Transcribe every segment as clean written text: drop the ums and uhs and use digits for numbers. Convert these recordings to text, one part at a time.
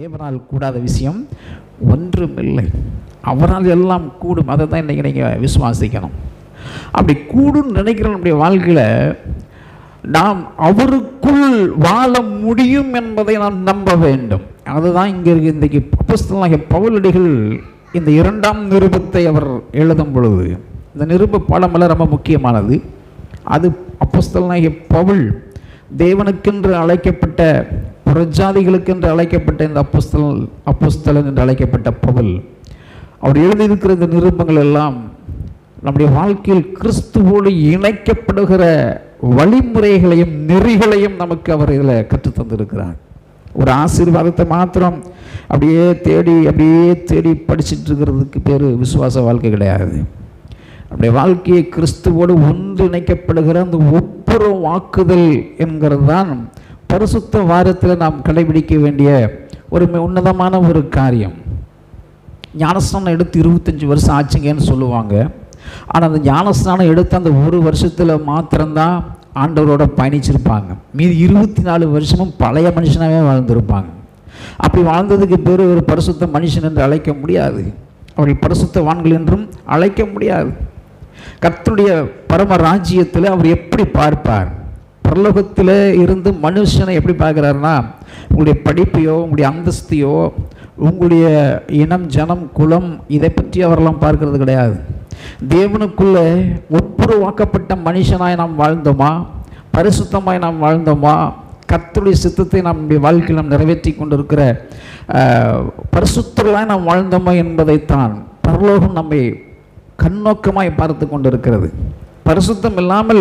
தேவனால் கூடாத விஷயம் ஒன்றுமில்லை. அவரால் எல்லாம் கூடும். அதை தான் இன்றைக்கி நீங்கள் விசுவாசிக்கணும். அப்படி கூடுன்னு நினைக்கிற நம்முடைய வாழ்க்கையில் நாம் அவருக்குள் வாழ முடியும் என்பதை நாம் நம்ப வேண்டும். அதுதான் இங்கே இருக்கு. இன்றைக்கு அப்போஸ்தலனாகிய பவுலடிகள் இந்த 2ஆம் நிருபத்தை அவர் எழுதும் பொழுது, இந்த நிருப பாடமெல்லாம் ரொம்ப முக்கியமானது. அது அப்போஸ்தலனாகிய பவுல் தேவனுக்கென்று அழைக்கப்பட்ட, புறஜாதிகளுக்கென்று அழைக்கப்பட்ட இந்த அப்போஸ்தலன் என்று அழைக்கப்பட்ட பவுல் அவர் எழுதியிருக்கிற இந்த நிருபங்கள் எல்லாம் நம்முடைய வாழ்க்கையில் கிறிஸ்துவோடு இணைக்கப்படுகிற வழிமுறைகளையும் நெறிகளையும் நமக்கு அவர் இதில் கற்றுத்தந்திருக்கிறார். ஒரு ஆசீர்வாதத்தை மாத்திரம் அப்படியே தேடி படிச்சுட்டு இருக்கிறதுக்கு பேர் விசுவாச வாழ்க்கை கிடையாது. நம்முடைய வாழ்க்கையை கிறிஸ்துவோடு ஒன்றிணைக்கப்படுகிற அந்த ஒப்புர வாக்குதல் என்கிறது தான் பரிசுத்த வாரத்தில் நாம் கடைபிடிக்க வேண்டிய ஒரு உன்னதமான ஒரு காரியம். ஞானஸ்நானம் எடுத்து 25 வருஷம் ஆச்சுங்கன்னு சொல்லுவாங்க. ஆனால் அந்த ஞானஸ்நானம் எடுத்து அந்த ஒரு வருஷத்தில் மாத்திரம்தான் ஆண்டவரோட பயணிச்சிருப்பாங்க. மீதி 24 வருஷமும் பழைய மனுஷனாகவே வாழ்ந்திருப்பாங்க. அப்படி வாழ்ந்ததுக்கு பேர் ஒரு பரிசுத்த மனுஷன் என்று அழைக்க முடியாது. அவர்கள் பரிசுத்தவான்கள் என்றும் அழைக்க முடியாது. கர்த்தருடைய பரம ராஜ்யத்தில் அவர் எப்படி பார்ப்பார்? பரலோகத்தில் இருந்து மனுஷனை எப்படி பார்க்குறாருன்னா, உங்களுடைய படிப்பையோ உங்களுடைய அந்தஸ்தையோ உங்களுடைய இனம் ஜனம் குலம் இதை பற்றி அவரெல்லாம் பார்க்கறது கிடையாது. தேவனுக்குள்ளே ஒப்புரவாக்கப்பட்ட மனுஷனாய் நாம் வாழ்ந்தோமா, பரிசுத்தமாய் நாம் வாழ்ந்தோமா, கர்த்தருடைய சித்தத்தை நம்முடைய வாழ்க்கையில் நாம் நிறைவேற்றி கொண்டிருக்கிற பரிசுத்தராய் நாம் வாழ்ந்தோமா என்பதைத்தான் பரலோகம் நம்மை கண்ணோக்கமாய் பார்த்து கொண்டிருக்கிறது. பரிசுத்தம் இல்லாமல்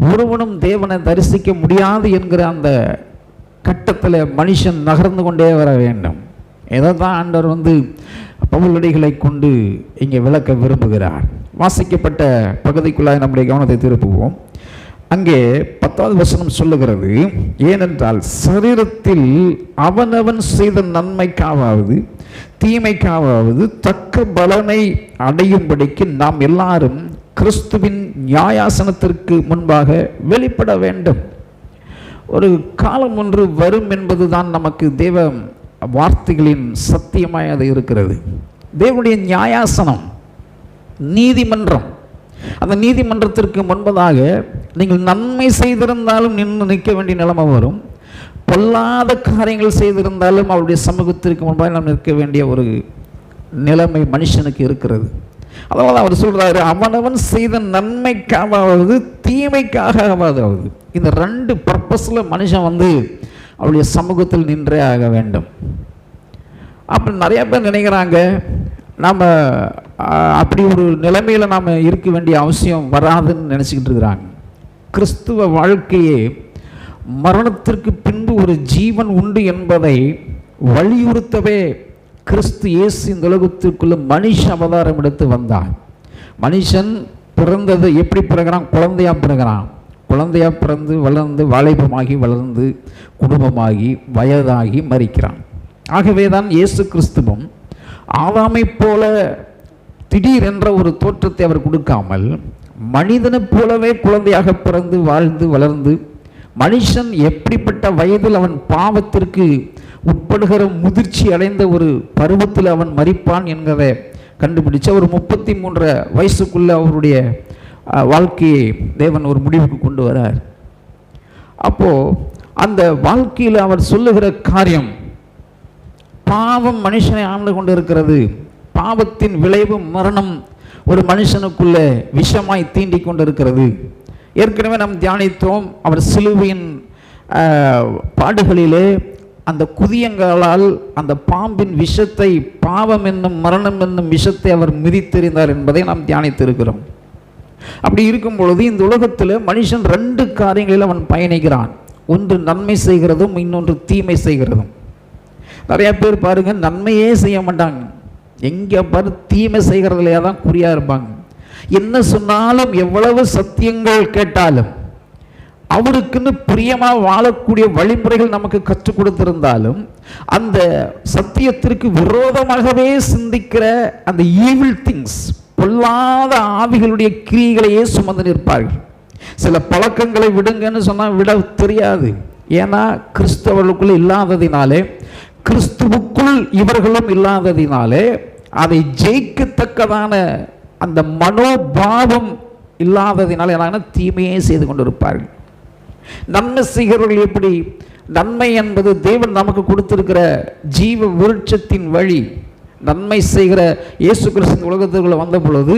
ஒருவனும் தேவனை தரிசிக்க முடியாது என்கிற அந்த கட்டத்தில் மனுஷன் நகர்ந்து கொண்டே வர வேண்டும். இதை தான் ஆண்டவர் பவுலடிகளை கொண்டு இங்கே விளக்க விரும்புகிறார். வாசிக்கப்பட்ட பகுதிக்குள்ளாக நம்முடைய கவனத்தை திருப்புவோம். அங்கே 10வது வசனம் சொல்லுகிறது, ஏனென்றால் சரீரத்தில் அவனவன் செய்த நன்மைக்காவது தீமைக்காவது தக்க பலனை அடையும்படிக்கு நாம் எல்லாரும் கிறிஸ்துவின் நியாயாசனத்திற்கு முன்பாக வெளிப்பட வேண்டும். ஒரு காலம் ஒன்று வரும் என்பதுதான் நமக்கு தேவ வார்த்தைகளின் சத்தியமாய் அது இருக்கிறது. தேவனுடைய நியாயாசனம், நீதிமன்றம். அந்த நீதிமன்றத்திற்கு முன்பதாக நீங்கள் நன்மை செய்திருந்தாலும் நிற்க வேண்டிய நிலைமை வரும். பொல்லாத காரியங்கள் செய்திருந்தாலும் அவருடைய சமூகத்திற்கு முன்பாக நாம் நிற்க வேண்டிய ஒரு நிலைமை மனுஷனுக்கு இருக்கிறது. அதனால அவர் சொல்றாரு, அவனவன் செய்த நன்மைக்காவது தீமைக்காகவாது. இந்த 2 பர்பஸில் மனுஷன் அவருடைய சமூகத்தில் நின்றே ஆக வேண்டும். அப்படி நிறைய பேர் நினைக்கிறாங்க, நாம் அப்படி ஒரு நிலைமையில் நாம் இருக்க வேண்டிய அவசியம் வராதுன்னு நினச்சிக்கிட்டு இருக்கிறாங்க. கிறிஸ்துவ வாழ்க்கையே மரணத்திற்கு பின்பு ஒரு ஜீவன் உண்டு என்பதை வலியுறுத்தவே கிறிஸ்து இயேசு இந்த உலகத்திற்குள்ள மனுஷ அவதாரம் எடுத்து வந்தார். மனுஷன் பிறந்தது எப்படி பிறகுறான்? குழந்தையாக பிறகுறான். குழந்தையாக பிறந்து வளர்ந்து வாலிபமாகி வளர்ந்து குடும்பமாகி வயதாகி மரிக்கிறான். ஆகவே தான் இயேசு கிறிஸ்துவும் ஆதாமை போல திடீர் என்ற ஒரு தோற்றத்தை அவர் கொடுக்காமல் மனிதனைப் போலவே குழந்தையாக பிறந்து வாழ்ந்து வளர்ந்து மனுஷன் எப்படிப்பட்ட வயதில் அவன் பாவத்திற்கு உட்படுகிற முதிர்ச்சி அடைந்த ஒரு பருவத்தில் அவன் மரிப்பான் என்கிறதை கண்டுபிடிச்சு அவர் 33 வயசுக்குள்ள அவருடைய வாழ்க்கையை தேவன் ஒரு முடிவுக்கு கொண்டு வரார். அப்போது அந்த வாழ்க்கையில் அவர் சொல்லுகிற காரியம், பாவம் மனுஷனை ஆண்டு கொண்டு இருக்கிறது. பாவத்தின் விளைவு மரணம் ஒரு மனுஷனுக்குள்ளே விஷமாய் தீண்டி கொண்டு இருக்கிறது. ஏற்கனவே நாம் தியானித்தோம், அவர் சிலுவையின் பாடுகளிலே அந்த குதியங்களால் அந்த பாம்பின் விஷத்தை, பாவம் என்னும் மரணம் என்னும் விஷத்தை அவர் மிதித்தெறிந்தார் என்பதை நாம் தியானித்திருக்கிறோம். அப்படி இருக்கும் பொழுது இந்த உலகத்தில் மனுஷன் 2 காரியங்களில் அவன் பயணிக்கிறான். ஒன்று நன்மை செய்கிறதும், இன்னொன்று தீமை செய்கிறதும். நிறைய பேர் பாருங்க, நன்மையே செய்ய மாட்டாங்க. எங்கே பாரு தீமை செய்கிறதுலையே தான் குறியாக இருப்பாங்க. என்ன சொன்னாலும் எவ்வளவு சத்தியங்கள் கேட்டாலும் அவருக்குன்னு பிரியமாக வாழக்கூடிய வழிமுறைகள் நமக்கு கற்றுக் கொடுத்திருந்தாலும் அந்த சத்தியத்திற்கு விரோதமாகவே சிந்திக்கிற அந்த ஈவில் திங்ஸ், பொல்லாத ஆவிகளுடைய கிரியைகளையே சுமந்து நிற்பார்கள். சில பழக்கங்களை விடுங்கன்னு சொன்னால் விட தெரியாது. ஏன்னா கிறிஸ்தவர்களுக்குள்ள இல்லாததினாலே கிறிஸ்துவுக்குள் இவர்களும் இல்லாததினாலே அதை ஜெயிக்கத்தக்கதான அந்த மனோபாவம் இல்லாததினால என்ன தீமையே செய்து கொண்டிருப்பார்கள். நன்மை செய்கிறவர்கள் எப்படி? நன்மை என்பது தேவன் நமக்கு கொடுத்திருக்கிற ஜீவ விருட்சத்தின் வழி. நன்மை செய்கிற இயேசு கிறிஸ்து உலகத்துக்குள்ள வந்த பொழுது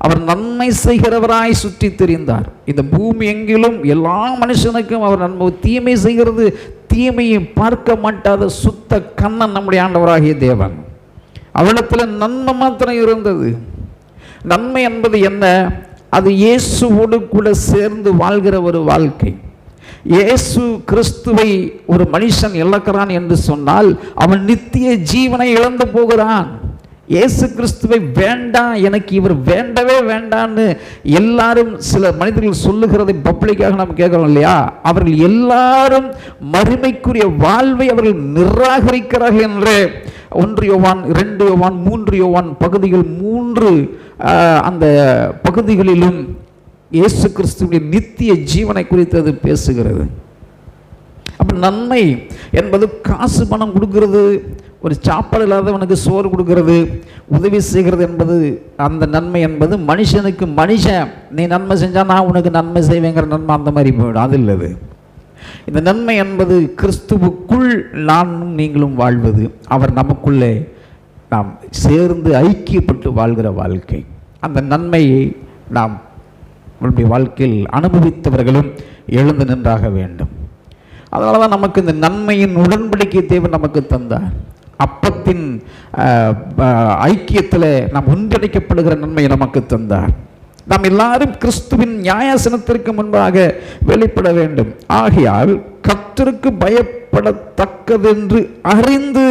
அவர் நன்மை செய்கிறவராய் சுற்றி திரிந்தார். இந்த பூமி எங்கிலும் எல்லா மனுஷனுக்கும் அவர் நன்மை, தீமை செய்கிறது தீமையை பார்க்க மாட்டாத சுத்த கண்ணன் நம்முடைய ஆண்டவராகிய தேவன். அவனிடத்தில் நன்மை மாத்திரம் இருந்தது. நன்மை என்பது என்ன? அது இயேசுவோடு கூட சேர்ந்து வாழ்கிற ஒரு வாழ்க்கை. இயேசு கிறிஸ்துவை ஒரு மனுஷன் இழக்கிறான் என்று சொன்னால் அவன் நித்திய ஜீவனை இழந்து போகிறான். இயேசு கிறிஸ்துவை வேண்டாம், எனக்கு இவர் வேண்டவே வேண்டான்னு எல்லாரும் சில மனிதர்கள் சொல்லுகிறதை பப்ளிக்காக நாம் கேட்கிறோம் இல்லையா? அவர்கள் எல்லாரும் மறுமைக்குரிய வாழ்வை அவர்கள் நிராகரிக்கிறார்கள் என்று 1 யோவான் 2 யோவான் 3 யோவான் பகுதிகள் 3 அந்த பகுதிகளிலும் இயேசு கிறிஸ்துவின் நித்திய ஜீவனை குறித்து அது பேசுகிறது. அப்போ நன்மை என்பது காசு பணம் கொடுக்கிறது, ஒரு சாப்பாடு இல்லாதவனுக்கு சோறு கொடுக்கிறது, உதவி செய்கிறது என்பது அந்த நன்மை என்பது மனுஷனுக்கு மனுஷன் நீ நன்மை செஞ்சால் நான் உனக்கு நன்மை செய்வேங்கிற நன்மை அந்த மாதிரி போயிடும். அது இல்லது. இந்த நன்மை என்பது கிறிஸ்துவுக்குள் நானும் நீங்களும் வாழ்வது, அவர் நமக்குள்ளே நாம் சேர்ந்து ஐக்கியப்பட்டு வாழ்கிற வாழ்க்கை. அந்த நன்மையை நாம் நம்முடைய வாழ்க்கையில் அனுபவித்தவர்களும் எழுந்து நின்றாக வேண்டும். அதனால தான் நமக்கு இந்த நன்மையின் உடன்படிக்கை தேவன் நமக்கு தந்தார். அப்பத்தின் ஐக்கியத்தில் நாம் ஒன்றிணைக்கப்படுகிற நன்மையை நமக்கு தந்தார். நாம் எல்லாரும் கிறிஸ்துவின் நியாயாசனத்திற்கு முன்பாக வெளிப்பட வேண்டும். ஆகையால் கர்த்தருக்கு பயப்படத்தக்கதென்று அறிந்து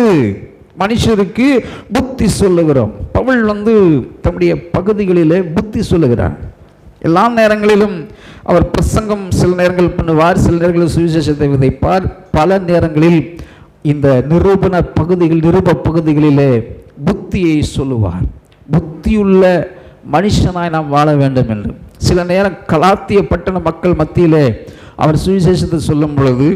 மனுஷருக்கு புத்தி சொல்லுகிறோம். பவுல் தம்முடைய பகுதிகளிலே புத்தி சொல்லுகிறார். எல்லா நேரங்களிலும் அவர் பிரசங்கம் சில நேரங்கள் பண்ணுவார், சில நேரங்களில் சுவிசேஷத்தை விதைப்பார். பல நேரங்களில் இந்த நிரூப பகுதிகளிலே புத்தியை சொல்லுவார். புத்தியுள்ள மனுஷனாய் நாம் வாழ வேண்டும் என்று. சில நேரம் கலாத்திய பட்டண மக்கள் மத்தியிலே அவர் சுவிசேஷத்தை சொல்லும் பொழுது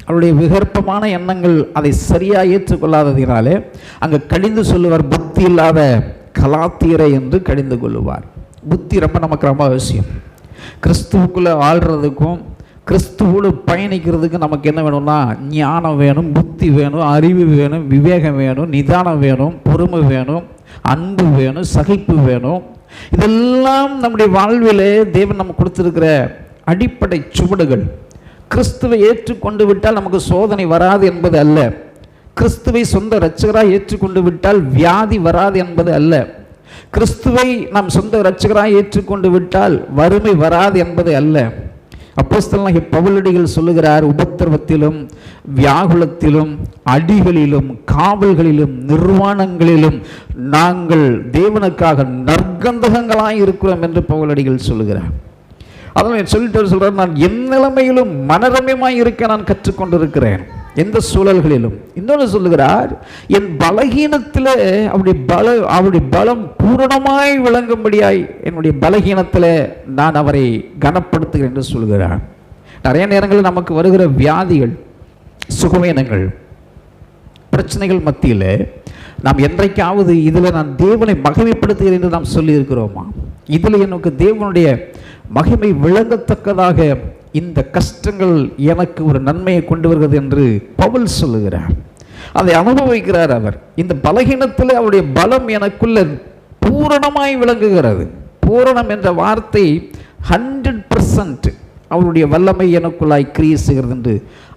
அவருடைய விகற்பமான எண்ணங்கள் அதை சரியாக ஏற்றுக்கொள்ளாததினாலே அங்கே கடிந்து சொல்லுவார், புத்தி இல்லாத கலாத்தியரை என்று கடிந்து கொள்ளுவார். புத்தி நமக்கு ரொம்ப அவசியம். கிறிஸ்துவுக்குள்ளே வாழ்கிறதுக்கும் கிறிஸ்துவோடு பயணிக்கிறதுக்கு நமக்கு என்ன வேணும்னா ஞானம் வேணும், புத்தி வேணும், அறிவு வேணும், விவேகம் வேணும், நிதானம் வேணும், பொறுமை வேணும், அன்பு வேணும், சகிப்பு வேணும். இதெல்லாம் நம்முடைய வாழ்விலே தேவன் நமக்கு கொடுத்திருக்கிற அடிப்படை சுவடுகள். கிறிஸ்துவை ஏற்றுக்கொண்டு விட்டால் நமக்கு சோதனை வராது என்பது அல்ல. கிறிஸ்துவை சொந்த இரட்சகராக ஏற்றுக்கொண்டு விட்டால் வியாதி வராது என்பது அல்ல. கிறிஸ்துவை நாம் சொந்த இரட்சகராக ஏற்றுக்கொண்டு விட்டால் வறுமை வராது என்பது அல்ல. அப்போஸ்தலனாகிய பவுலடிகள் சொல்லுகிறார், உபத்திரவத்திலும் வியாகுலத்திலும் அடிகளிலும் காவல்களிலும் நிர்வாணங்களிலும் நாங்கள் தேவனுக்காக நற்கந்தகங்களாய் இருக்கிறோம் என்று பவுலடிகள் சொல்லுகிறார். அதனால் சொல்லிட்டு சொல்கிறார், நான் என் நிலைமையிலும் மனரம்யமாய் இருக்க நான் கற்றுக்கொண்டிருக்கிறேன், எந்த சூழல்களிலும். இன்னொன்று சொல்லுகிறார், என் பலகீனத்தில் அவருடைய பலம் பூரணமாய் விளங்கும்படியாய் என்னுடைய பலகீனத்தில் நான் அவரை கனப்படுத்துகிறேன் என்று சொல்கிறார். நிறைய நேரங்களில் நமக்கு வருகிற வியாதிகள், சுகவீனங்கள், பிரச்சனைகள் மத்தியில் நாம் என்றைக்காவது இதில் நான் தேவனை மகிமைப்படுத்துகிறேன் என்று நாம் சொல்லியிருக்கிறோமா? இதில் எனக்கு தேவனுடைய மகிமை விளங்கத்தக்கதாக இந்த கஷ்டங்கள் எனக்கு ஒரு நன்மையை கொண்டு வருகிறது என்று பவுல் சொல்லுகிறார். அதை அனுபவிக்கிறார் அவர். இந்த பலகீனத்தில் அவருடைய பலம் எனக்குள்ள பூரணமாய் விளங்குகிறது. பூரணம் என்ற வார்த்தை 100% அவருடைய வல்லமை எனக்குள்ளாய் கிரியை செய்கிறது என்று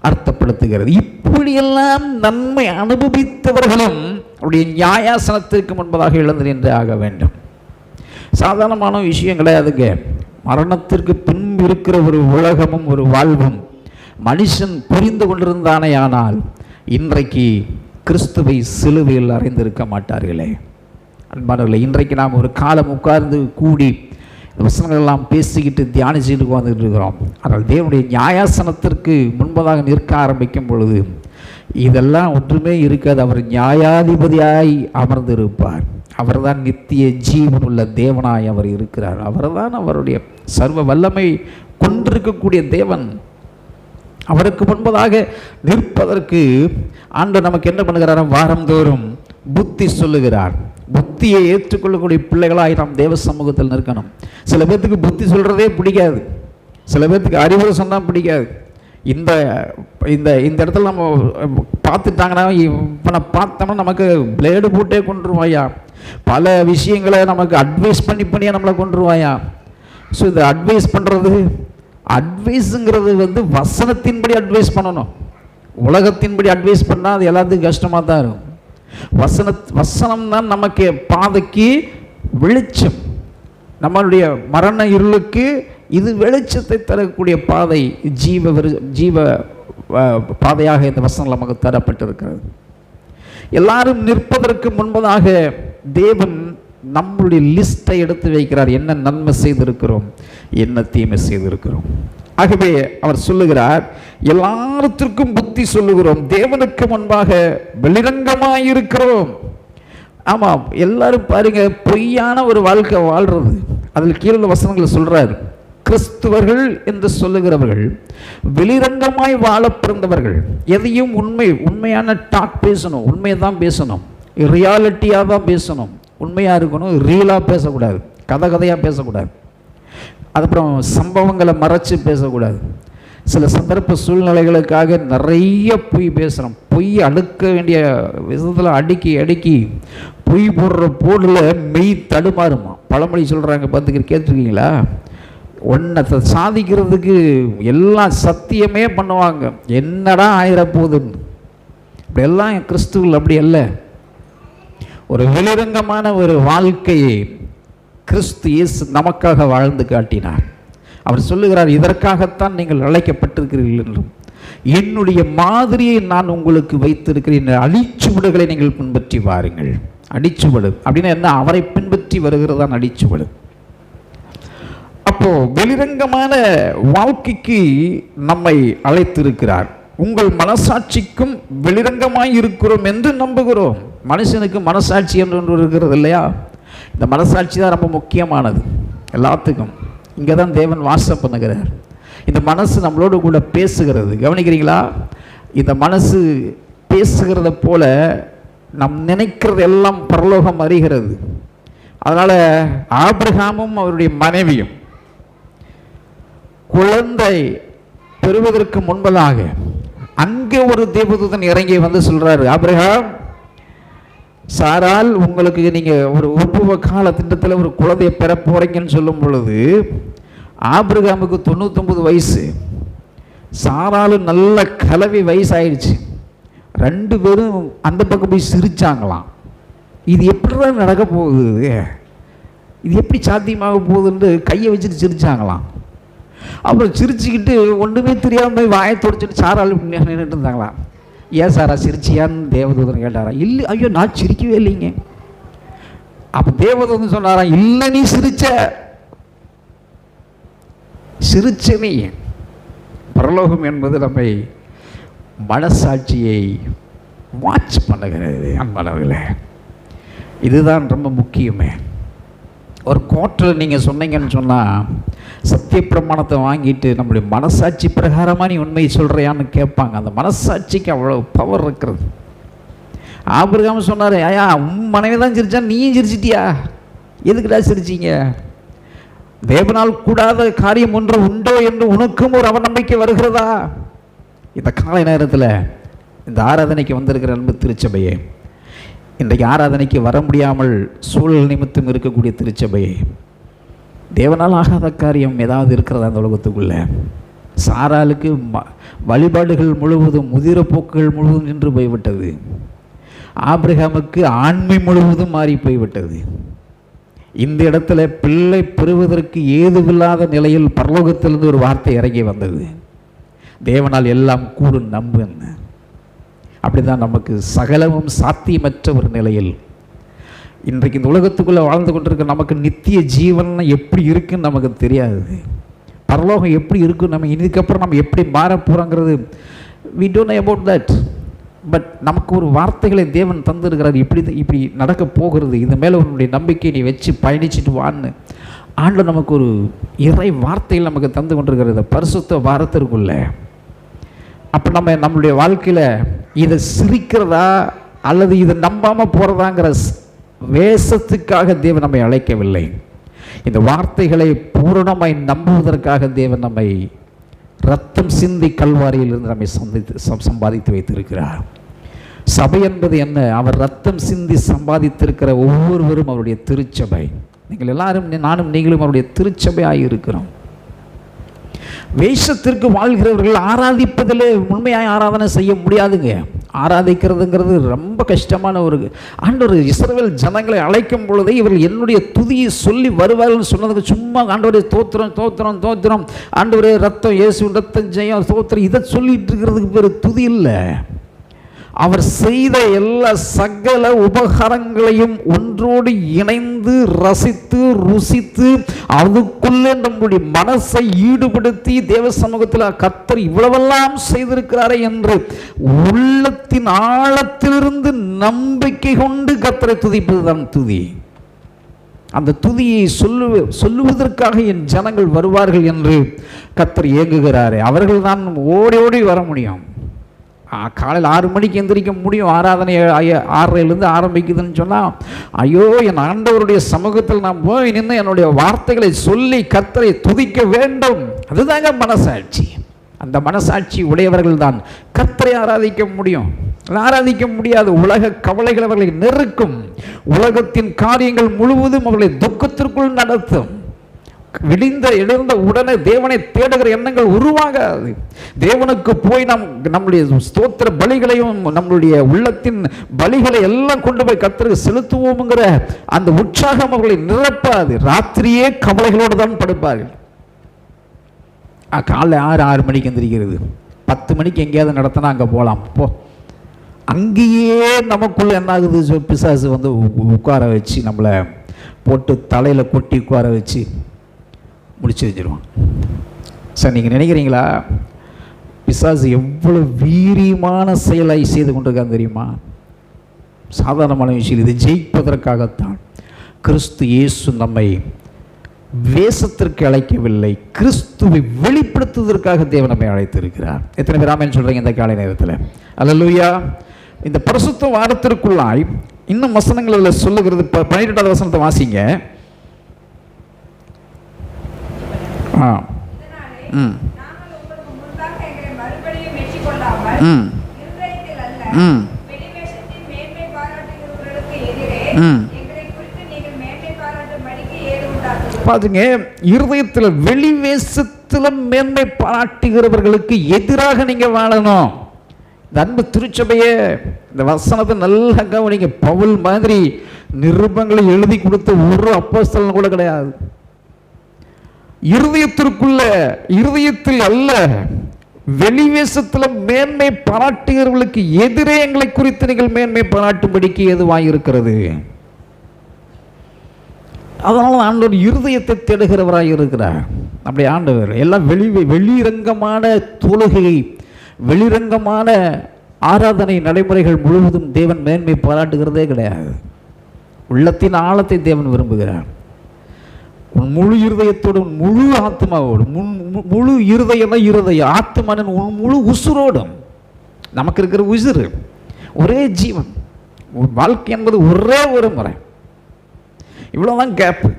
அர்த்தப்படுத்துகிறது. இப்படியெல்லாம் நன்மை அனுபவித்தவர்களும் அவருடைய நியாயாசனத்திற்கு முன்பதாக எழுந்து நின்று ஆக வேண்டும். சாதாரணமான விஷயம் கிடையாதுங்க. மரணத்திற்கு பின்பு இருக்கிற ஒரு உலகமும் ஒரு வாழ்வும் மனுஷன் புரிந்து கொண்டிருந்தானே ஆனால் இன்றைக்கு கிறிஸ்துவை சிலுவையில் அறிந்திருக்க மாட்டார்களே. அன்பானவர்களே, இன்றைக்கு நாம் ஒரு காலம் உட்கார்ந்து கூடி வசனங்கள் எல்லாம் பேசிக்கிட்டு தியானிச்சுட்டு உட்கார்ந்துட்டு இருக்கிறோம். ஆனால் தேவனுடைய நியாயாசனத்திற்கு முன்பதாக நிற்க ஆரம்பிக்கும் பொழுது இதெல்லாம் ஒன்றுமே இருக்காது. அவர் நியாயாதிபதியாய் அமர்ந்திருப்பார். அவர்தான் நித்திய ஜீவன் உள்ள தேவனாய் அவர் இருக்கிறார். அவர்தான் அவருடைய சர்வ வல்லமை கொண்டிருக்கக்கூடிய தேவன். அவருக்கு முன்பதாக நிற்பதற்கு ஆண்டவர் நமக்கு என்ன பண்ணுகிறார்? வாரந்தோறும் புத்தி சொல்லுகிறார். புத்தியை ஏற்றுக்கொள்ளக்கூடிய பிள்ளைகளாய் நாம் தேவ சமூகத்தில் நிற்கணும். சில பேர்த்துக்கு புத்தி சொல்கிறதே பிடிக்காது, சில பேர்த்துக்கு அறிவுரை சொன்னால் பிடிக்காது. இந்த இந்த இந்த இடத்துல நம்ம பார்த்துட்டாங்கன்னா, இப்போ நான் பார்த்தோம்னா நமக்கு பிளேடு போட்டே கொண்டுருவாயா, பல விஷயங்களை நமக்கு அட்வைஸ் பண்ணியே நம்மளை கொண்டுருவாயா. ஸோ இந்த அட்வைஸுங்கிறது வசனத்தின்படி அட்வைஸ் பண்ணணும். உலகத்தின்படி அட்வைஸ் பண்ணால் அது எல்லாத்துக்கும் கஷ்டமாக தான் இருக்கும். வசனம் தான் நமக்கு பாதைக்கு வெளிச்சம். நம்மளுடைய மரண இருளுக்கு இது வெளிச்சத்தை தரக்கூடிய பாதை, ஜீவ பாதையாக இந்த வசனம் நமக்கு தரப்பட்டிருக்கிறது. எல்லாரும் நிற்பதற்கு முன்பதாக தேவன் நம்மளுடைய லிஸ்ட்டை எடுத்து வைக்கிறார். என்ன நன்மை செய்திருக்கிறோம், என்ன தீமை செய்திருக்கிறோம். ஆகவே அவர் சொல்லுகிறார், எல்லாத்திற்கும் புத்தி சொல்லுகிறோம், தேவனுக்கு முன்பாக வெளிரங்கமாயிருக்கிறோம். ஆமாம், எல்லாரும் பாருங்க, பொய்யான ஒரு வாழ்க்கை வாழ்றது. அதில் கீழே வசனங்களை சொல்றார், கிறிஸ்துவர்கள் என்று சொல்லுகிறவர்கள் வெளிரங்கமாய் வாழ பிறந்தவர்கள். எதையும் உண்மையான டாக் பேசணும், உண்மையை தான் பேசணும், ரியாலிட்டியாக தான் பேசணும், உண்மையாக இருக்கணும், ரியலாக பேசக்கூடாது, கதையாக பேசக்கூடாது. அதுக்கப்புறம் சம்பவங்களை மறைச்சு பேசக்கூடாது. சில சந்தர்ப்ப சூழ்நிலைகளுக்காக நிறைய பொய் பேசுகிறோம். பொய் அடுக்க வேண்டிய விதத்தில் அடுக்கி பொய் போடுற போடில் மெய் தடுமாறுமா. பழமொழி சொல்கிறாங்க, கேட்டிருக்கீங்களா? ஒன்றை சாதிக்கிறதுக்கு எல்லாம் சத்தியமே பண்ணுவாங்க, என்னடா ஆயிரப்போகுதுன்னு. இப்படி எல்லாம் கிறிஸ்துவில் அப்படி அல்ல. ஒரு வெளிரங்கமான ஒரு வாழ்க்கையை கிறிஸ்து இயேசு நமக்காக வாழ்ந்து காட்டினார். அவர் சொல்லுகிறார், இதற்காகத்தான் நீங்கள் அழைக்கப்பட்டிருக்கிறீர்கள் என்றும், என்னுடைய மாதிரியை நான் உங்களுக்கு வைத்திருக்கிறேன், அடிச்சுவடுகளை நீங்கள் பின்பற்றி வாருங்கள். அடிச்சுவடு அப்படின்னா என்ன? அவரை பின்பற்றி வருகிறதான் அடிச்சுவடு. அப்போ வெளிரங்கமான வாழ்க்கைக்கு நம்மை அழைத்திருக்கிறார். உங்கள் மனசாட்சிக்கும் வெளிரங்கமாய் இருக்கிறோம் என்று நம்புகிறோம். மனுஷனுக்கு மனசாட்சி என்று ஒன்று இருக்கிறது இல்லையா? இந்த மனசாட்சி தான் ரொம்ப முக்கியமானது எல்லாத்துக்கும். இங்கே தான் தேவன் வாசம் பண்ணுகிறார். இந்த மனசு நம்மளோடு கூட பேசுகிறது. கவனிக்கிறீங்களா? இந்த மனசு பேசுகிறத போல நம் நினைக்கிறது எல்லாம் பரலோகம் அறிகிறது. அதனால் ஆபிரகாமும் அவருடைய மனைவியும் குழந்தை பெறுவதற்கு முன்பதாக அங்கே ஒரு தேவதூதன் இறங்கி வந்து சொல்றாரு, ஆபிரகாம், சாரால் உங்களுக்கு நீங்கள் ஒரு உற்பவ கால திட்டத்தில் ஒரு குழந்தையை பெற போறீங்கன்னு சொல்லும் பொழுது, ஆபிரகாமுக்கு 99 வயசு, சாராலு நல்ல கலவி வயசாயிடுச்சு. 2 பேரும் அந்த பக்கம் போய் சிரிச்சாங்களாம். இது எப்படிதான் நடக்க போகுது, இது எப்படி சாத்தியமாக போகுதுன்னு கையை வச்சுட்டு சிரிச்சாங்களாம். அப்புறம் சிரிச்சுக்கிட்டு ஒன்றுமே தெரியாமல் வாயை தொடச்சிட்டு சாரால் நின்றுட்டு இருந்தாங்களாம். ஏன் சாரா சிரிச்சியான்னு தேவதூதன் கேட்டாரா? இல்லை, ஐயோ நான் சிரிக்கவே இல்லைங்க. அப்போ தேவதூதன் சொன்னாரா, இல்லை நீ சிரிச்ச நீ. பரலோகம் என்பது நம்மை மனசாட்சியை வாட்ச் பண்ணுகிறது. அன்பளவில் இதுதான் ரொம்ப முக்கியமே. ஒரு கோர்ட்டில் நீங்கள் சொன்னீங்கன்னு சொன்னால், சத்திய பிரமாணத்தை வாங்கிட்டு நம்முடைய மனசாட்சி பிரகாரமாக நீ உண்மையை சொல்கிறியான்னு கேட்பாங்க. அந்த மனசாட்சிக்கு அவ்வளோ பவர் இருக்கிறது. ஆபிரகாம் சொன்னார், ஐயா உன் மனைவி தான் சிரிச்சா, நீயும் சிரிச்சிட்டியா? எதுக்குடா சிரிச்சிங்க? தேவனால் கூடாத காரியம் ஒன்று உண்டோ என்று உனக்கும் ஒரு அவநம்பிக்கை வருகிறதா? இந்த காலை நேரத்தில் இந்த ஆராதனைக்கு வந்திருக்கிற அன்பு திருச்சபையே, இன்றைக்கு ஆராதனைக்கு வர முடியாமல் சூழல் நிமித்தம் இருக்கக்கூடிய திருச்சபையை, தேவனால் ஆகாத காரியம் ஏதாவது இருக்கிறதா அந்த உலகத்துக்குள்ள? சாராளுக்கு வழிபாடுகள் முழுவதும், முதிர போக்குகள் முழுவதும் நின்று போய்விட்டது. ஆபிரகாமுக்கு ஆண்மை முழுவதும் மாறி போய்விட்டது. இந்த இடத்துல பிள்ளை பெறுவதற்கு ஏதுவில்லாத நிலையில் பரலோகத்திலிருந்து ஒரு வார்த்தை இறங்கி வந்தது, தேவனால் எல்லாம் கூடும் நம்புன்னு. அப்படிதான் நமக்கு சகலமும் சாத்தியமற்ற ஒரு நிலையில் இன்றைக்கு இந்த உலகத்துக்குள்ளே வாழ்ந்து கொண்டிருக்க நமக்கு நித்திய ஜீவன் எப்படி இருக்குன்னு நமக்கு தெரியாது. பரலோகம் எப்படி இருக்கும், நம்ம இதுக்கப்புறம் நம்ம எப்படி மாற போகிறோங்கிறது we don't know about that. But நமக்கு ஒரு வார்த்தைகளை தேவன் தந்திருக்கிறார், இப்படி நடக்க போகிறது, இது மேலே உன்னுடைய நம்பிக்கை நீ வச்சு பயணிச்சுட்டு வான்னு ஆண்டவர் நமக்கு ஒரு இறை வார்த்தைகள் நமக்கு தந்து கொண்டிருக்கிறது. பரிசுத்த வாரத்திற்குள்ள அப்போ நம்மளுடைய வாழ்க்கையில் இதை சிரிக்கிறதா அல்லது இதை நம்பாமல் போகிறதாங்கிற வேஷத்துக்காக தேவன் நம்மை அழைக்கவில்லை. இந்த வார்த்தைகளை பூரணமாய் நம்புவதற்காக தேவன் நம்மை ரத்தம் சிந்தி கல்வாரியிலிருந்து நம்மை சம்பாதித்து வைத்திருக்கிறார். சபை என்பது என்ன? அவர் ரத்தம் சிந்தி சம்பாதித்திருக்கிற ஒவ்வொருவரும் அவருடைய திருச்சபை. நீங்கள் எல்லாரும், நானும் நீங்களும் அவருடைய திருச்சபையாக இருக்கிறோம். வேஷத்திற்கு வாழ்கிறவர்கள் ஆராதிப்பதில் உண்மையாக ஆராதனை செய்ய முடியாதுங்க. ஆராதிக்கிறதுங்கிறது ரொம்ப கஷ்டமான ஒரு ஆண்டவர். இஸ்ரவேல் ஜனங்களை அழைக்கும் பொழுது இவர்கள் என்னுடைய துதியை சொல்லி வருவார்கள் சொன்னதுக்கு சும்மா ஆண்டவரே தோத்திரம் தோத்திரம் தோத்திரம், ஆண்டவரே ரத்தம், இயேசு ரத்தம் ஜெயம் தோத்திரம், இதை சொல்லிட்டு இருக்கிறதுக்கு பேர் துதி இல்லை. அவர் செய்த எல்லா சகல உபகாரங்களையும் ஒன்றோடு இணைந்து ரசித்து ருசித்து அதுக்குள்ளே நம்முடைய மனசை ஈடுபடுத்தி தேவ சமூகத்தில் கர்த்தர் இவ்வளவெல்லாம் செய்திருக்கிறாரே என்று உள்ளத்தின் ஆழத்திலிருந்து நம்பிக்கை கொண்டு கர்த்தரை துதிப்பதுதான் துதி. அந்த துதியை சொல்லுவதற்காக என் ஜனங்கள் வருவார்கள் என்று கர்த்தர் ஏங்குகிறாரே, அவர்கள் தான் ஓடி ஓடி வர முடியும். காலையில் 6 மணிக்கு எந்திரிக்க முடியும். ஆராதனை 6:30 ஆரம்பிக்குதுன்னு சொன்னால், ஐயோ என் ஆண்டவருடைய சமூகத்தில் நான் போய் நின்று என்னுடைய வார்த்தைகளை சொல்லி கர்த்தரை துதிக்க வேண்டும். அதுதாங்க மனசாட்சி. அந்த மனசாட்சி உடையவர்கள் தான் கர்த்தரை ஆராதிக்க முடியும். ஆராதிக்க முடியாது. உலக கவலைகள் அவர்களை நெருக்கும். உலகத்தின் காரியங்கள் முழுவதும் அவர்களை துக்கத்திற்குள் நடத்தும். எழுந்த உடனே தேவனை தேடுகிற எண்ணங்கள் உருவாகாது. தேவனுக்கு போய் நம்முடைய ஸ்தோத்திர பலிகளையும் நம்முடைய உள்ளத்தின் பலிகளை எல்லாம் கொண்டு போய் கர்த்தருக்கு செலுத்துவோம்ங்கிற அந்த உற்சாகம் அவர்களை நிரப்பாது. ராத்திரியே கவலைகளோடு தான் படுப்பார்கள். காலைல 6 மணிக்கு எந்திரிக்கிறது, 10 மணிக்கு எங்கேயாவது நடத்தினா அங்கே போகலாம். போ, அங்கேயே நமக்குள்ள என்ன ஆகுது? பிசாசு வந்து உட்கார வச்சு நம்மளை போட்டு தலையில் கொட்டி உட்கார வச்சு முடிச்சு வச்சிருவான். சார், நீங்கள் நினைக்கிறீங்களா பிசாசு எவ்வளோ வீரியமான செயலை செய்து கொண்டிருக்கான்னு தெரியுமா? சாதாரணமான விஷயம். இதை ஜெயிப்பதற்காகத்தான் கிறிஸ்து இயேசு நம்மை வேஷத்திற்கு அழைக்கவில்லை, கிறிஸ்துவை வெளிப்படுத்துவதற்காக தேவன் நம்மை அழைத்திருக்கிறார். எத்தனை பேர் ஆமென் சொல்கிறீங்க இந்த காலை நேரத்தில்? அல்லேலூயா. இந்த பரிசுத்த வாரத்திற்குள்ளாய் இன்னும் வசனங்களில் சொல்லுகிறது. 12வது வசனத்தை வாசிங்க. பாருங்க, இருதயத்தில் வெளிவேசத்தில் மேன்மை பாராட்டுகிறவர்களுக்கு எதிராக நீங்க வாழணும். இந்த அன்பு திருச்சபையே இந்த வசனத்தை நல்லா கவனிங்க. பவுல் மாதிரி நிருபங்களை எழுதி கொடுத்த ஒரு அப்போஸ்தலன் கூட கிடையாது. இருதயத்தில் அல்ல, வெளிவேசத்தில் மேன்மை பாராட்டுகிறவர்களுக்கு எதிரே எங்களை குறித்து நீங்கள் மேன்மை பாராட்டும்படிக்கு எதுவாக இருக்கிறது? அதனால ஆண்டவர் இருதயத்தை தேடுகிறவராக இருக்கிறார். அப்படி ஆண்டவர் எல்லாம் வெளிரங்கமான தொழுகை, வெளிரங்கமான ஆராதனை நடைமுறைகள் முழுவதும் தேவன் மேன்மை பாராட்டுகிறதே கிடையாது. உள்ளத்தின் ஆழத்தை தேவன் விரும்புகிறார். உன் முழு இருதயத்தோடு, உன் முழு ஆத்மாவோடும், முழு இருதயம் ஆத்மான உன் முழு உசுரோடும். நமக்கு இருக்கிற உசுறு ஒரே ஜீவன், வாழ்க்கை என்பது ஒரே ஒரு முறை. இவ்வளோதான் கேப்பு.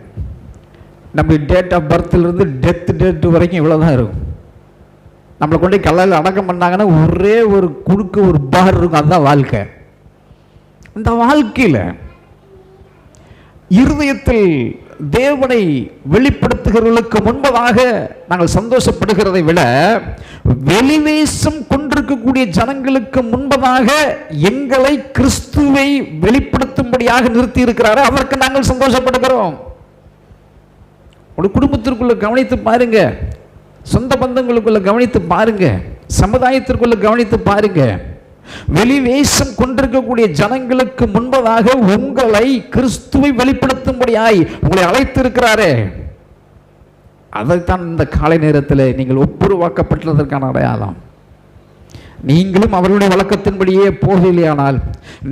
நம்ம டேட் ஆஃப் பர்த்லேருந்து டெத்து வரைக்கும் இவ்வளோதான் இருக்கும். நம்மளை கொண்டு கல்லையில் அடக்கம் பண்ணாங்கன்னா ஒரே ஒரு குறுக்கு ஒரு பார் இருக்கும். அதுதான் வாழ்க்கை. இந்த வாழ்க்கையில் இருதயத்தில் தேவனை வெளிப்படுத்துகிறவர்களுக்கு முன்பதாக நாங்கள் சந்தோஷப்படுகிறதை விட வெளிவேசம் கொண்டிருக்கக்கூடிய ஜனங்களுக்கு முன்பதாக எங்களை கிறிஸ்துவை வெளிப்படுத்தும்படியாக நிறுத்தி இருக்கிறாரோ அதற்கு நாங்கள் சந்தோஷப்படுகிறோம். ஒரு குடும்பத்திற்குள்ள கவனித்து பாருங்க, சொந்த பந்தங்களுக்குள்ள கவனித்து பாருங்க, சமுதாயத்திற்குள்ள கவனித்து பாருங்க. வெளிவேசம் கொண்டிருக்கக்கூடிய ஜனங்களுக்கு முன்பதாக உங்களை கிறிஸ்துவை வெளிப்படுத்தும்படியாய் உங்களை அழைத்திருக்கிறாரே, அதைத்தான் இந்த காலை நேரத்தில் நீங்கள் ஒப்புருவாக்கப்பட்டதற்கான அடையாளம். நீங்களும் அவருடைய வழக்கத்தின்படியே போகலையானால்,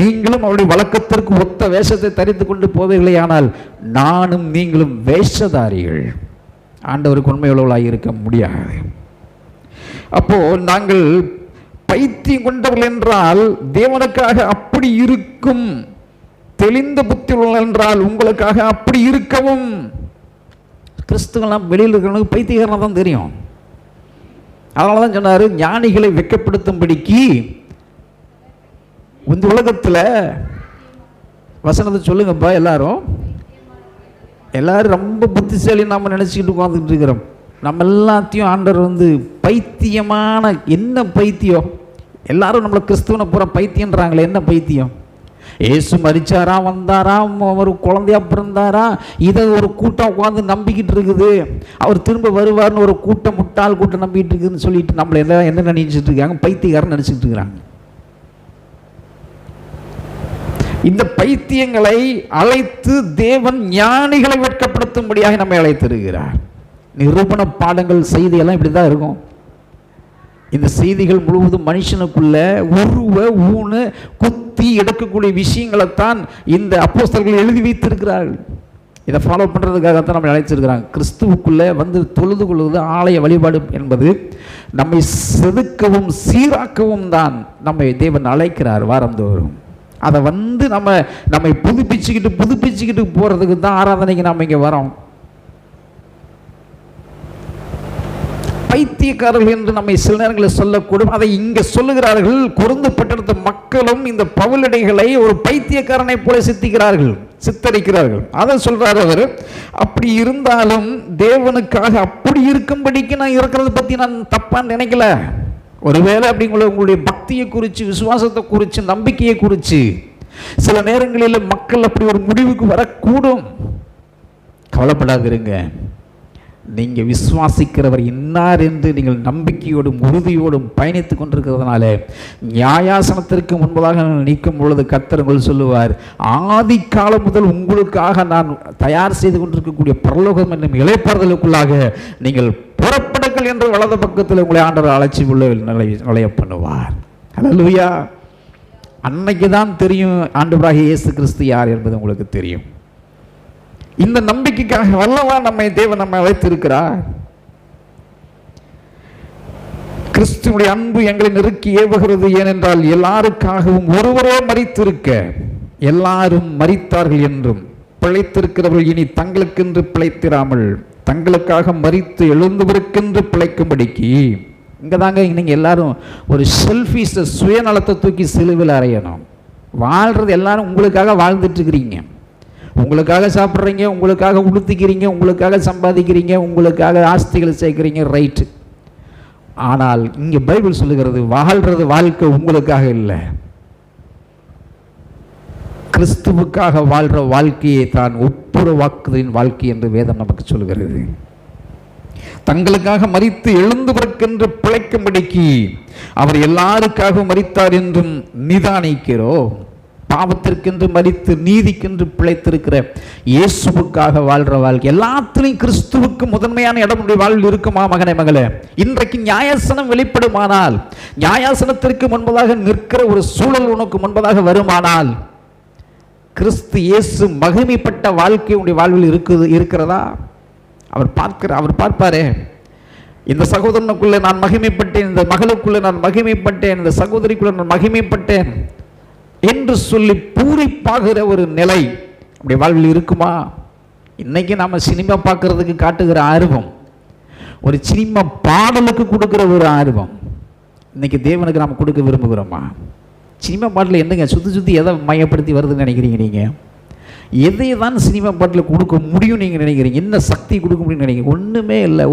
நீங்களும் அவருடைய வழக்கத்திற்கு ஒத்த வேஷத்தை தரித்து கொண்டு போவீர்களேயானால், நானும் நீங்களும் வேஷதாரிகள், ஆண்டவருக்கு உண்மையுள்ளவர்களாக இருக்க முடியாது. அப்போ நாங்கள் பைத்தியம் கொண்டவர்கள் என்றால் தேவனுக்காக அப்படி இருக்கும், தெளிந்த புத்தி உள்ளவர்கள் என்றால் உங்களுக்காக அப்படி இருக்கவும். கிறிஸ்துவெல்லாம் வெளியில் இருக்கிறவங்களுக்கு பைத்தியக்காரனாக தான் தெரியும். அதனால தான் சொன்னார், ஞானிகளை வெட்கப்படுத்தும்படிக்கு இந்த உலகத்தில் வசனத்தை சொல்லுங்கப்பா. எல்லாரும் ரொம்ப புத்திசாலி நம்ம நினச்சிக்கிட்டு உட்காந்துக்கிட்டு இருக்கிறோம். நம்ம எல்லாத்தையும் ஆண்டவர் பைத்தியமான, என்ன பைத்தியம்? எல்லாரும் நம்மளை கிறிஸ்துவனை பூரா பைத்தியன்றாங்களே, என்ன பைத்தியம்? ஏசு மரிச்சாரா, வந்தாரா, ஒரு குழந்தையா பிறந்தாரா, இதை ஒரு கூட்டம் உட்காந்து நம்பிக்கிட்டு இருக்குது. அவர் திரும்ப வருவார்னு ஒரு கூட்டம், முட்டாள் கூட்டம் நம்பிக்கிட்டு இருக்குதுன்னு சொல்லிட்டு நம்மளை என்ன நினைச்சிட்டு இருக்காங்க? பைத்தியக்காரன் நினச்சிக்கிட்டு இருக்கிறாங்க. இந்த பைத்தியங்களை அழைத்து தேவன் ஞானிகளை வெட்கப்படுத்தும்படியாக நம்மை அழைத்திருக்கிறார். நிரூபண பாடங்கள், செய்தியெல்லாம் இப்படி தான் இருக்கும். இந்த செய்திகள் முழுவதும் மனுஷனுக்குள்ள உருவ ஊனு குத்தி எடுக்கக்கூடிய விஷயங்களைத்தான் இந்த அப்போஸ்தலர்கள் எழுதி வைத்திருக்கிறார்கள். இதை ஃபாலோ பண்ணுறதுக்காகத்தான் நம்ம அழைச்சிருக்கிறாங்க. கிறிஸ்துவுக்குள்ளே தொழுது கொள்வது, ஆலய வழிபாடு என்பது நம்மை செதுக்கவும் சீராக்கவும் தான் நம்மை தேவன் அழைக்கிறார் வாரந்தோறும். அதை நம்மை புதுப்பிச்சுக்கிட்டு போகிறதுக்கு தான் ஆராதனைக்கு நாம் இங்கே வரோம். பைத்தியக்காரர்கள் என்று நம்மை சில நேரங்களில் சொல்லக்கூடும். அதை இங்கே சொல்லுகிறார்கள். கொரிந்து பட்டணத்து மக்களும் இந்த பவுலடிகளை ஒரு பைத்தியக்காரனை போல சித்தரிக்கிறார்கள். அதை சொல்றாரு அவர். அப்படி இருந்தாலும் தேவனுக்காக அப்படி இருக்கும்படிக்கு நான் இருக்கிறத பற்றி நான் தப்பான்னு நினைக்கல. ஒருவேளை அப்படிங்கிற உங்களுடைய பக்தியை குறித்து, விசுவாசத்தை குறித்து, நம்பிக்கையை குறித்து சில நேரங்களில் மக்கள் அப்படி ஒரு முடிவுக்கு வரக்கூடும். கவலைப்படாதிருங்க. நீங்கள் விசுவாசிக்கிறவர் இன்னார் என்று நீங்கள் நம்பிக்கையோடும் உறுதியோடும் பயணித்து கொண்டிருக்கிறதுனால நியாயாசனத்திற்கு முன்பதாக நீக்கும் பொழுது கர்த்தர் சொல்லுவார், ஆதி காலம் முதல் உங்களுக்காக நான் தயார் செய்து கொண்டிருக்கக்கூடிய பரலோகம் என்னும் இளைப்பாறுதலுக்குள்ளாக நீங்கள் புறப்படுங்கள் என்று வலது பக்கத்தில் உங்களை ஆண்டவர் அழைச்சி உள்ள நுழைய பண்ணுவார். ஹல்லேலூயா. அன்னைக்கு தான் தெரியும் ஆண்டவராகிய இயேசு கிறிஸ்து யார் என்பது உங்களுக்கு தெரியும். இந்த நம்பிக்கைக்காக வல்லவா தேவன் நம்மை அழைத்திருக்கிறார். கிறிஸ்துவுடைய அன்பு எங்களை நெருக்கி ஏவுகிறது. ஏனென்றால் எல்லாருக்காகவும் ஒருவரே மரித்திருக்க எல்லாரும் மரித்தார்கள் என்றும், பிழைத்திருக்கிறவர்கள் இனி தங்களுக்கென்று பிழைத்திராமல் தங்களுக்காக மரித்து எழுந்தவருக்கென்று பிழைக்கும்படிக்கு. இங்கே தாங்க நீங்கள் எல்லாரும் ஒரு செல்ஃபிஷ, சுயநலத்தை தூக்கி சிலுவையில் அறையணும். வாழ்கிறது எல்லாரும் உங்களுக்காக வாழ்ந்துட்டு இருக்கிறீங்க. உங்களுக்காக சாப்பிட்றீங்க, உங்களுக்காக உடுத்திக்கிறீங்க, உங்களுக்காக சம்பாதிக்கிறீங்க, உங்களுக்காக ஆஸ்திகளை சேர்க்குறீங்க, ரைட்டு. ஆனால் இங்கே பைபிள் சொல்லுகிறது, வாழ்கிறது வாழ்க்கை உங்களுக்காக இல்லை, கிறிஸ்துவுக்காக வாழ்கிற வாழ்க்கையை தான் ஒப்புரவாக்குதலின் வாழ்க்கை என்று வேதம் நமக்கு சொல்லுகிறது. தங்களுக்காக மரித்து எழுந்தவர்க்கென்று பிழைக்கும்படிக்கு அவர் எல்லாருக்காக மரித்தார் என்றும் நிதானிக்கிறோம். பாவத்திற்கென்று மரித்து நீதிக்கென்று பிழைத்திருக்கிற இயேசுவுக்காக வாழ்கிற வாழ்க்கை, எல்லாத்திலையும் கிறிஸ்துவுக்கு முதன்மையான இடம் வாழ்வில் இருக்குமா மகனே மகளே? இன்றைக்கு நியாயாசனம் வெளிப்படுமானால், நியாயாசனத்திற்கு முன்பதாக நிற்கிற ஒரு சூழல் உனக்கு முன்பதாக வருமானால், கிறிஸ்து இயேசு மகிமைப்பட்ட வாழ்க்கை உடைய வாழ்வில் இருக்கிறதா? அவர் பார்ப்பாரே, இந்த சகோதரனுக்குள்ளே நான் மகிமைப்பட்டேன், இந்த மகளுக்குள்ளே நான் மகிமைப்பட்டேன், இந்த சகோதரிக்குள்ளே நான் மகிமைப்பட்டேன் என்று சொல்லி பூரிப்பாகிற ஒரு நிலை அப்படி வாழ்வில் இருக்குமா? இன்னைக்கு நாம் சினிமா பார்க்கறதுக்கு காட்டுகிற ஆர்வம், ஒரு சினிமா பாடலுக்கு கொடுக்குற ஒரு ஆர்வம் இன்னைக்கு தேவனுக்கு நாம் கொடுக்க விரும்புகிறோமா? சினிமா பாட்டில் என்னங்க சுற்றி எதை மையப்படுத்தி வருதுன்னு நினைக்கிறீங்க? நீங்கள் எதை தான் சினிமா பாட்டில் கொடுக்க முடியும் நீங்கள் நினைக்கிறீங்க? என்ன சக்தி கொடுக்க முடியும்னு நினைக்கிறீங்க? ஒன்றுமே இல்லை.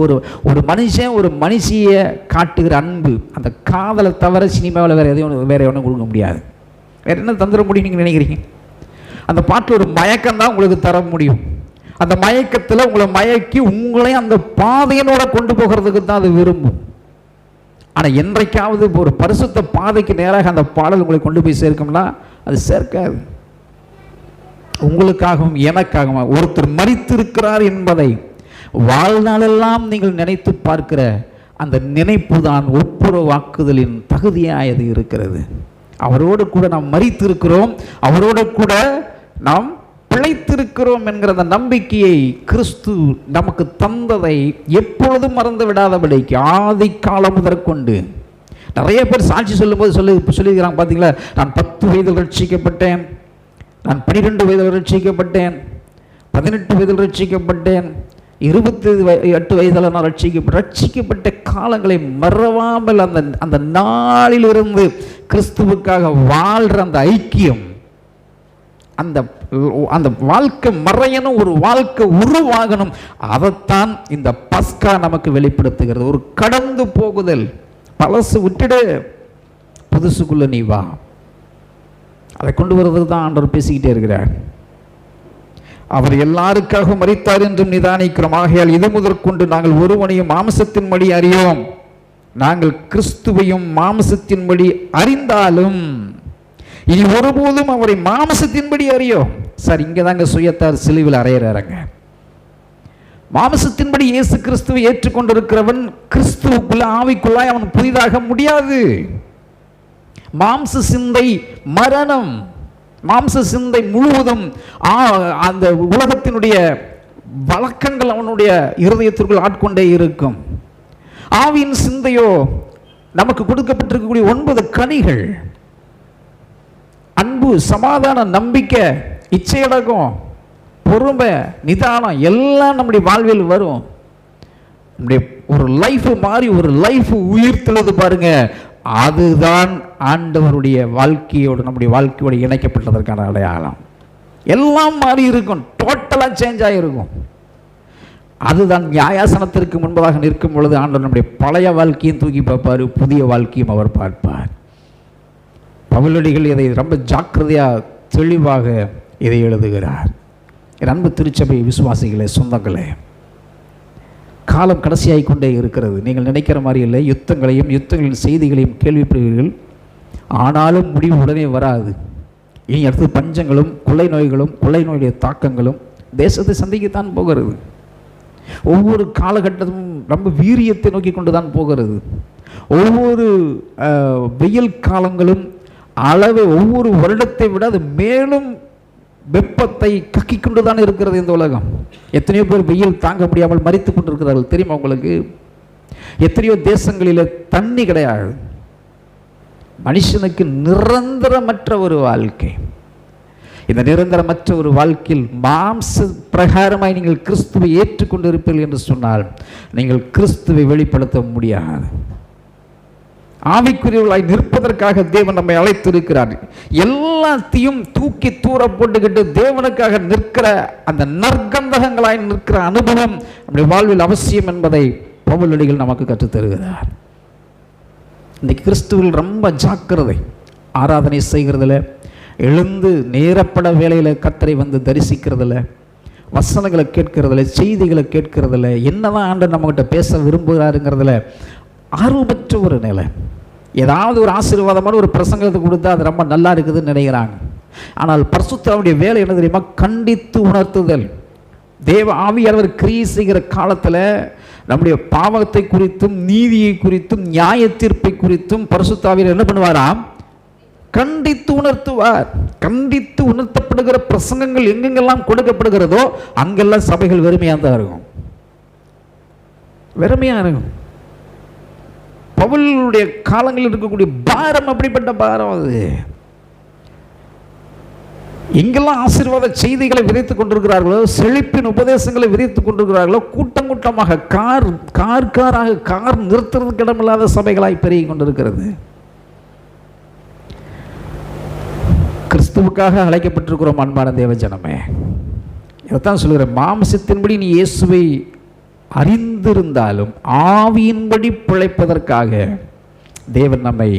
ஒரு மனுஷன் ஒரு மனுஷியை காட்டுகிற அன்பு, அந்த காதலை தவிர சினிமாவில் வேறு ஒன்றும் கொடுக்க முடியாது. வேறு என்ன தந்துட முடியும் நீங்கள் நினைக்கிறீங்க? அந்த பாட்டில் ஒரு மயக்கம் தான் உங்களுக்கு தர முடியும். அந்த மயக்கத்தில் உங்களை மயக்கி உங்களையும் அந்த பாதையினோட கொண்டு போகிறதுக்கு தான் அது விரும்பும். ஆனால் என்றைக்காவது ஒரு பரிசுத்த பாதைக்கு நேராக அந்த பாடல் உங்களை கொண்டு போய் சேர்க்கும்னா அது சேர்க்காது. உங்களுக்காகவும் எனக்காகவும் ஒருத்தர் மரித்திருக்கிறார் என்பதை வாழ்நாளெல்லாம் நீங்கள் நினைத்து பார்க்கிற அந்த நினைப்பு தான் ஒப்புரவாக்குதலின் தகுதியாயது இருக்கிறது. அவரோடு கூட நாம் மரித்திருக்கிறோம், அவரோடு கூட நாம் பிழைத்திருக்கிறோம் என்கிற அந்த நம்பிக்கையை கிறிஸ்து நமக்கு தந்ததை எப்பொழுதும் மறந்து விடாதபடிக்கு ஆதி காலம் முதற்கொண்டு நிறைய பேர் சாட்சி சொல்லும்போது சொல்லியிருக்கிறாங்க பார்த்தீங்களா, நான் 10 வயதில் ரட்சிக்கப்பட்டேன், நான் 12 வயதில் ரட்சிக்கப்பட்டேன், 18 வயதில் ரட்சிக்கப்பட்டேன், 28 வயதில் நான் ரட்சிக்கப்பட்ட காலங்களை மறவாமல் அந்த நாளிலிருந்து கிறிஸ்துவுக்காக வாழ்கிற அந்த ஐக்கியம், அந்த வாழ்க்கை மறையணும், ஒரு வாழ்க்கை உருவாகணும். அதைத்தான் இந்த பஸ்கா நமக்கு வெளிப்படுத்துகிறது. ஒரு கடந்து போகுதல், பழசு விட்டுடு, புதுசுக்குள்ள நீ வா. அதை கொண்டு வருவதுக்கு தான் ஆண்டவர் பேசிக்கிட்டே இருக்கிறார். அவர் எல்லாருக்காக மரித்தார் என்றும் நிதானிக்கிறோம். ஆகையால் இது முதற்கொண்டு நாங்கள் ஒருவனையும் மாம்சத்தின்படி அறியோம், நாங்கள் கிறிஸ்துவையும் மாம்சத்தின்படி அறிந்தாலும் இனி ஒருபோதும் அவரை மாம்சத்தின்படி அறியோம். சார், இங்கே தாங்க சுயத்தார் சிலுவில் அறையிறாங்க. மாம்சத்தின்படி இயேசு கிறிஸ்துவை ஏற்றுக்கொண்டிருக்கிறவன் கிறிஸ்துவுக்குள்ள ஆவிக்குள்ளாய் அவன் புதிதாக முடியாது. மாம்ச சிந்தை மரணம். மாம்ச சிந்தை முழுவதும் அந்த உலகத்தினுடைய வழக்கங்கள் அவனுடைய இருதயத்திற்குள் ஆட்கொண்டே இருக்கும். ஆவியின் சிந்தையோ நமக்கு கொடுக்கப்பட்டிருக்கக்கூடிய 9 கனிகள், அன்பு, சமாதானம், நம்பிக்கை, இச்சையடக்கம், பொறுமை, நிதானம் எல்லாம் நம்முடைய வாழ்வில் வரும். நம்முடைய ஒரு லைஃப் மாறி ஒரு லைஃப் உயிர்த்தெழுது பாருங்க. அதுதான் ஆண்டவருடைய வாழ்க்கையோடு நம்முடைய வாழ்க்கையோடு இணைக்கப்பட்டதற்கான அடையாளம். எல்லாம் மாறி இருக்கும், டோட்டலாக சேஞ்ச் ஆகிருக்கும். அதுதான் நியாயாசனத்திற்கு முன்பதாக நிற்கும் பொழுது ஆண்டவர் நம்முடைய பழைய வாழ்க்கையும் தூக்கி பார்ப்பார், புதிய வாழ்க்கையும் அவர் பார்ப்பார். பவுலடிகள் இதை ரொம்ப ஜாக்கிரதையாக தெளிவாக இதை எழுதுகிறார். என் அன்பு திருச்சபை விசுவாசிகளே, சொந்தங்களே, காலம் கடைசியாகி கொண்டே இருக்கிறது. நீங்கள் நினைக்கிற மாதிரி இல்லை. யுத்தங்களின் செய்திகளையும் கேள்விப்படுவீர்கள். ஆனாலும் முடிவு உடனே வராது. இனி அடுத்து பஞ்சங்களும் கொள்ளை நோயுடைய தாக்கங்களும் தேசத்தை சந்திக்கத்தான் போகிறது. ஒவ்வொரு காலகட்டமும் ரொம்ப வீரியத்தை நோக்கி கொண்டு தான் போகிறது. ஒவ்வொரு வெயில் காலங்களும் அளவை ஒவ்வொரு வருடத்தை விட அது மேலும் வெப்பத்தை கக்கி கொண்டு தான் இருக்கிறது இந்த உலகம். எத்தனையோ பேர் வெயில் தாங்க முடியாமல் மரித்து கொண்டிருக்கிறார்கள் தெரியுமா உங்களுக்கு? எத்தனையோ தேசங்களில் தண்ணி கிடையாது. மனுஷனுக்கு நிரந்தரமற்ற ஒரு வாழ்க்கை. இந்த நிரந்தரமற்ற ஒரு வாழ்க்கையில் மாம்ச பிரகாரமாய் நீங்கள் கிறிஸ்துவை ஏற்றுக்கொண்டு இருப்பீர்கள் என்று சொன்னால் நீங்கள் கிறிஸ்துவை வெளிப்படுத்த முடியாது. ஆவிக்குரியவர்களாய் நிற்பதற்காக தேவன் நம்மை அழைத்திருக்கிறார். எல்லாத்தையும் தூக்கி தூர போட்டுக்கிட்டு தேவனுக்காக நிற்கிற அந்த நற்கந்தகங்களாய் நிற்கிற அனுபவம் நம்முடைய வாழ்வில் அவசியம் என்பதை பவுலடிகள் நமக்கு கற்றுத்தருகிறார். இன்றைக்கு கிறிஸ்துவில் ரொம்ப ஜாக்கிரதை. ஆராதனை செய்கிறதுல, எழுந்து நேரப்பட வேலையில் கர்த்தரை வந்து தரிசிக்கிறதுல, வசனங்களை கேட்கறதில்ல, செய்திகளை கேட்கறதில்ல, என்னதான் ஆண்டவர் நம்மகிட்ட பேச விரும்புகிறாருங்கிறதுல ஆர்வமற்ற ஒரு நிலை. ஏதாவது ஒரு ஆசீர்வாதமான ஒரு பிரசங்கத்தை கொடுத்தா அது ரொம்ப நல்லா இருக்குதுன்னு நினைக்கிறாங்க. ஆனால் பரிசுத்தருடைய வேலை என்ன தெரியுமா? கண்டித்து உணர்த்துதல். தேவ ஆவியானவர் கிரியை செய்கிற காலத்தில் நம்முடைய பாவத்தை குறித்தும் நீதியை குறித்தும் நியாய தீர்ப்பை குறித்தும் பரிசுத்த ஆவியானவர் என்ன பண்ணுவாராம்? கண்டித்து உணர்த்துவார். கண்டித்து உணர்த்தப்படுகிற பிரசங்கங்கள் எங்கெங்கெல்லாம் கொடுக்கப்படுகிறதோ அங்கெல்லாம் சபைகள் வெறுமையாக தான் இருக்கும். வெறுமையாக இருக்கும். பவுலுடைய காலங்களில் இருக்கக்கூடிய பாரம் அப்படிப்பட்ட பாரம். அது எங்கெல்லாம் ஆசீர்வாத செய்திகளை விதைத்துக் கொண்டிருக்கிறார்களோ, செழிப்பின் உபதேசங்களை விதைத்துக் கொண்டிருக்கிறார்களோ, கூட்டம் கூட்டமாக கார் நிறுத்துறதுக்கு இடமில்லாத சபைகளாய் பெருகி கொண்டிருக்கிறது. கிறிஸ்துவுக்காக அழைக்கப்பட்டிருக்கிறோம் அன்பான தேவ ஜனமே. இதைத்தான் சொல்கிறேன். மாம்சத்தின்படி நீ இயேசுவை அறிந்திருந்தாலும் ஆவியின்படி பிழைப்பதற்காக தேவன் நம்மை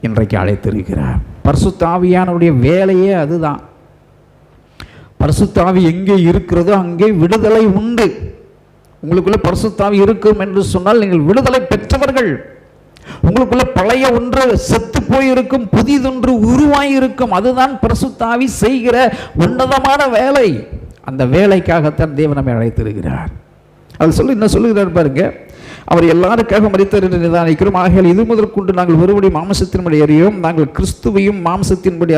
இன்றைக்கு அழைத்திருக்கிறார். பரிசுத்த ஆவியானுடைய வேலையே அதுதான். பரிசுத்த ஆவி எங்கே இருக்கிறதோ அங்கே விடுதலை உண்டு. உங்களுக்குள்ள பரிசுத்த ஆவி இருக்கும் என்று சொன்னால் நீங்கள் விடுதலை பெற்றவர்கள். உங்களுக்குள்ள பழைய ஒன்று செத்து போயிருக்கும், புதிதொன்று உருவாயிருக்கும். அதுதான் பரிசுத்த ஆவி செய்கிற உன்னதமான வேலை. அந்த வேலைக்காகத்தான் தேவன் நம்மை அழைத்திருக்கிறார். அது சொல்லி என்ன சொல்லுகிறார் பாருங்க. அவர் எல்லாருக்காக மரித்தார் என்று நிதானிக்கிறோம். ஆகையால் இது முதற்கொண்டு நாங்கள் ஒருபடி மாம்சத்தின்படி அறியோம், நாங்கள் கிறிஸ்துவையும் மாம்சத்தின்படி